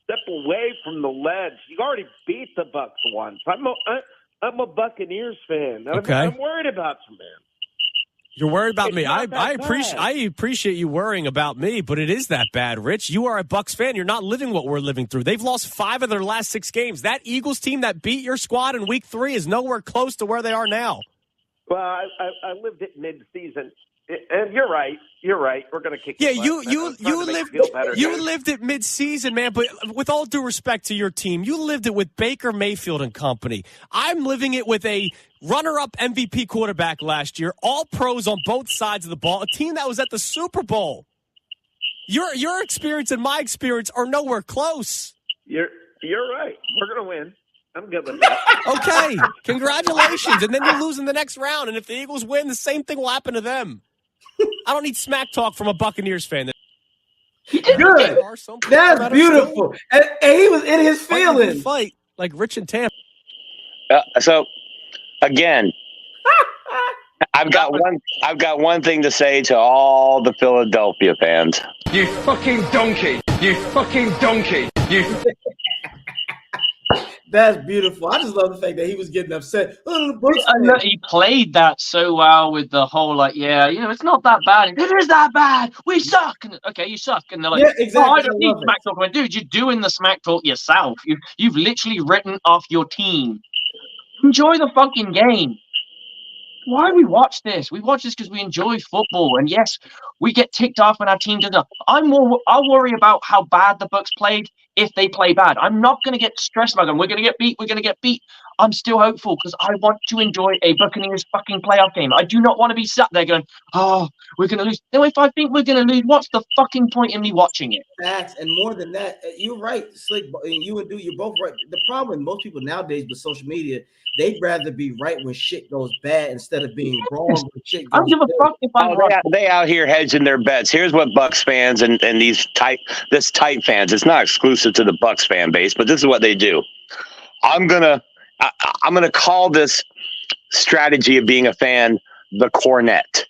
Step away from the ledge. You already beat the Bucs once. I'm a Buccaneers fan. Okay. I'm worried about you, man. You're worried about me. I I appreciate you worrying about me, but it is that bad, Rich. You are a Bucs fan. You're not living what we're living through. They've lost 5 of their last 6 games. That Eagles team that beat your squad in Week 3 is nowhere close to where they are now. Well, I lived it mid-season, and you're right. You're right. We're going to kick. Yeah, you lived it mid-season, man. But with all due respect to your team, you lived it with Baker Mayfield and company. I'm living it with a runner-up MVP quarterback last year, all pros on both sides of the ball, a team that was at the Super Bowl. Your experience and my experience are nowhere close. You're right. We're going to win. I'm good with that. Okay, congratulations. And then you lose in the next round. And if the Eagles win, the same thing will happen to them. I don't need smack talk from a Buccaneers fan. Good. That's beautiful. And he was in his feelings. Fight like Rich and Tampa. So, again, I've got one thing to say to all the Philadelphia fans. You fucking donkey. You fucking donkey. You. That's beautiful. I just love the fact that he was getting upset. He played that so well with the whole it's not that bad. It is that bad. We suck. And, okay, you suck. And they're like, yeah, exactly. I don't need smack talk. I went, dude, you're doing the smack talk yourself. You've literally written off your team. Enjoy the fucking game. Why do we watch this? We watch this because we enjoy football. And yes, we get ticked off when our team does not. I'll worry about how bad the Bucs played if they play bad. I'm not going to get stressed about them. We're going to get beat. We're going to get beat. I'm still hopeful because I want to enjoy a Buccaneers fucking playoff game. I do not want to be sat there going, oh, we're going to lose. No, if I think we're going to lose, what's the fucking point in me watching it? Facts, and more than that, you're right, Slick. You and Dude, you're both right. The problem with most people nowadays with social media, they'd rather be right when shit goes bad instead of being wrong when shit goes I don't give a fuck if I'm right. They out here hedging their bets. Here's what Bucs fans and these tight fans. It's not exclusive to the Bucs fan base, but this is what they do. I'm gonna call this strategy of being a fan the cornet.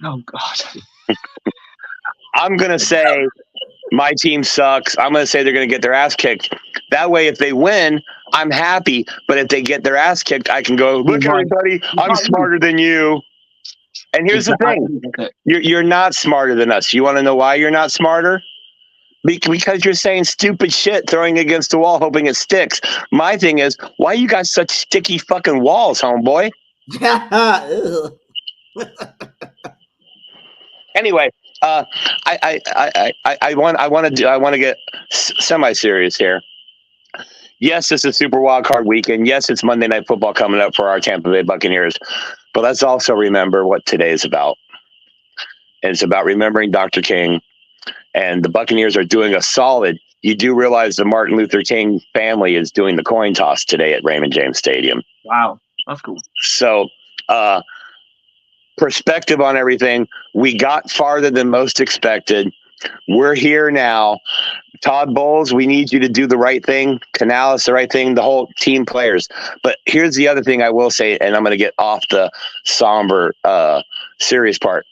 Oh God. I'm gonna say my team sucks. I'm gonna say they're gonna get their ass kicked. That way, if they win, I'm happy. But if they get their ass kicked, I can go, look, everybody, I'm smarter than you. And here's the thing. You're not smarter than us. You want to know why you're not smarter? Because you're saying stupid shit, throwing against the wall, hoping it sticks. My thing is, why you got such sticky fucking walls, homeboy? Anyway, I want to get semi-serious here. Yes, it's a Super Wild Card weekend. Yes, it's Monday Night Football coming up for our Tampa Bay Buccaneers. But let's also remember what today is about. And it's about remembering Dr. King. And the Buccaneers are doing a solid. You do realize the Martin Luther King family is doing the coin toss today at Raymond James Stadium. Wow, that's cool. So perspective on everything. We got farther than most expected. We're here now. Todd Bowles, we need you to do the right thing. Canales, the right thing. The whole team players. But here's the other thing I will say, and I'm going to get off the somber, serious part.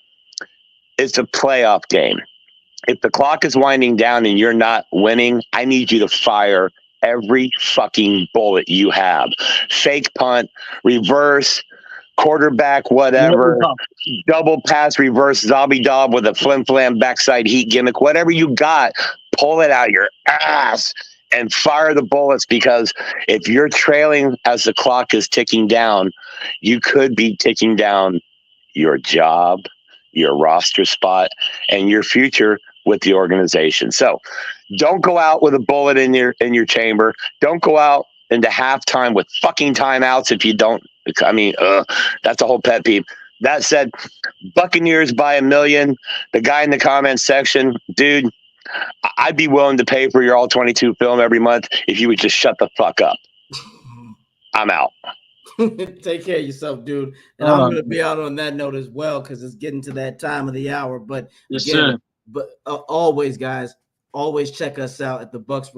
It's a playoff game. If the clock is winding down and you're not winning, I need you to fire every fucking bullet you have. Fake punt, reverse, quarterback, whatever, double pass, reverse, zombie dob with a flim flam backside heat gimmick, whatever you got, pull it out your ass and fire the bullets, because if you're trailing as the clock is ticking down, you could be ticking down your job, your roster spot, and your future with the organization. So don't go out with a bullet in your chamber. Don't go out into halftime with fucking timeouts if you don't. I mean, that's a whole pet peeve. That said, Buccaneers by $1 million. The guy in the comments section, dude, I'd be willing to pay for your all 22 film every month if you would just shut the fuck up. I'm out. Take care of yourself, dude. And I'm going to be out on that note as well, because it's getting to that time of the hour. But yes, again, sir. But always, guys, always check us out at the Bucs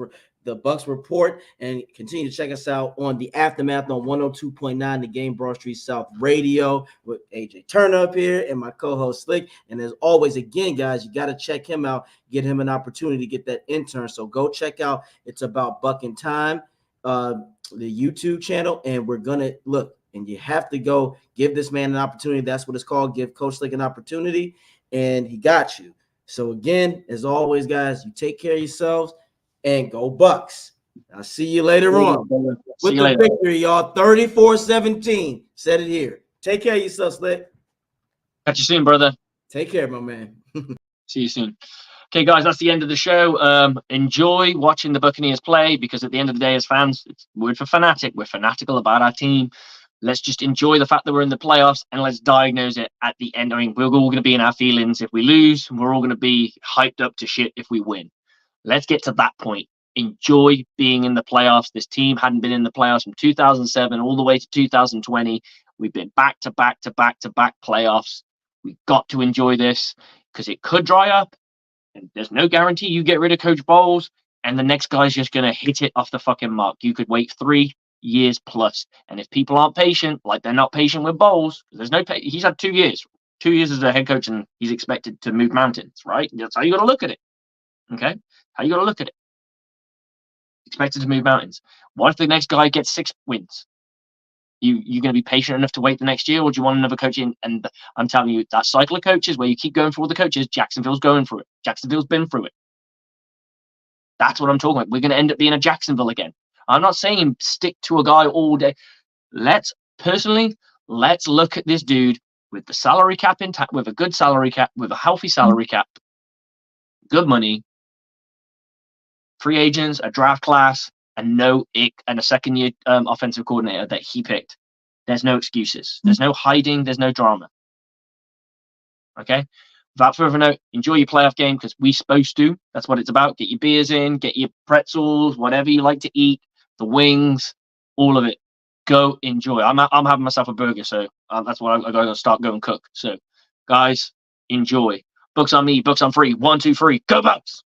Report, and continue to check us out on the Aftermath on 102.9 The Game, Broad Street South Radio, with AJ Turner up here and my co-host Slick. And as always, again, guys, you got to check him out, get him an opportunity to get that intern. So go check out It's About Buck and Time, the YouTube channel, and we're gonna look. And you have to go give this man an opportunity. That's what it's called. Give Coach Slick an opportunity, and he got you. So again, as always, guys, you take care of yourselves and go Bucs. I'll see you later on with the victory, y'all. 34-17. Said it here. Take care of yourself, Slick. Catch you soon, brother. Take care, my man. See you soon. Okay, guys, that's the end of the show. Enjoy watching the Buccaneers play, because at the end of the day, as fans, it's word for fanatic. We're fanatical about our team. Let's just enjoy the fact that we're in the playoffs, and let's diagnose it at the end. I mean, we're all going to be in our feelings if we lose. We're all going to be hyped up to shit if we win. Let's get to that point. Enjoy being in the playoffs. This team hadn't been in the playoffs from 2007 all the way to 2020. We've been back to back to back to back playoffs. We've got to enjoy this, because it could dry up, and there's no guarantee you get rid of Coach Bowles and the next guy's just going to hit it off the fucking mark. You could wait 3 years plus. And if people aren't patient, like they're not patient with Bowles, there's no he's had 2 years. 2 years as a head coach, and he's expected to move mountains, right? That's how you got to look at it. Okay? How you got to look at it. Expected to move mountains. What if the next guy gets 6 wins? You going to be patient enough to wait the next year, or do you want another coach in? And I'm telling you, that cycle of coaches where you keep going through all the coaches, Jacksonville's going through it. Jacksonville's been through it. That's what I'm talking about. We're going to end up being a Jacksonville again. I'm not saying stick to a guy all day. Let's look at this dude with the salary cap intact, with a good salary cap, with a healthy salary cap, good money, free agents, a draft class, and and a second-year offensive coordinator that he picked. There's no excuses. There's no hiding. There's no drama. Okay? Without further ado, enjoy your playoff game, because we're supposed to. That's what it's about. Get your beers in, get your pretzels, whatever you like to eat, the wings, all of it. Go enjoy. I'm having myself a burger, so that's what I got to start going cook. So, guys, enjoy. Bucs on me, Bucs on free. 1, 2, 3. Go Bucs!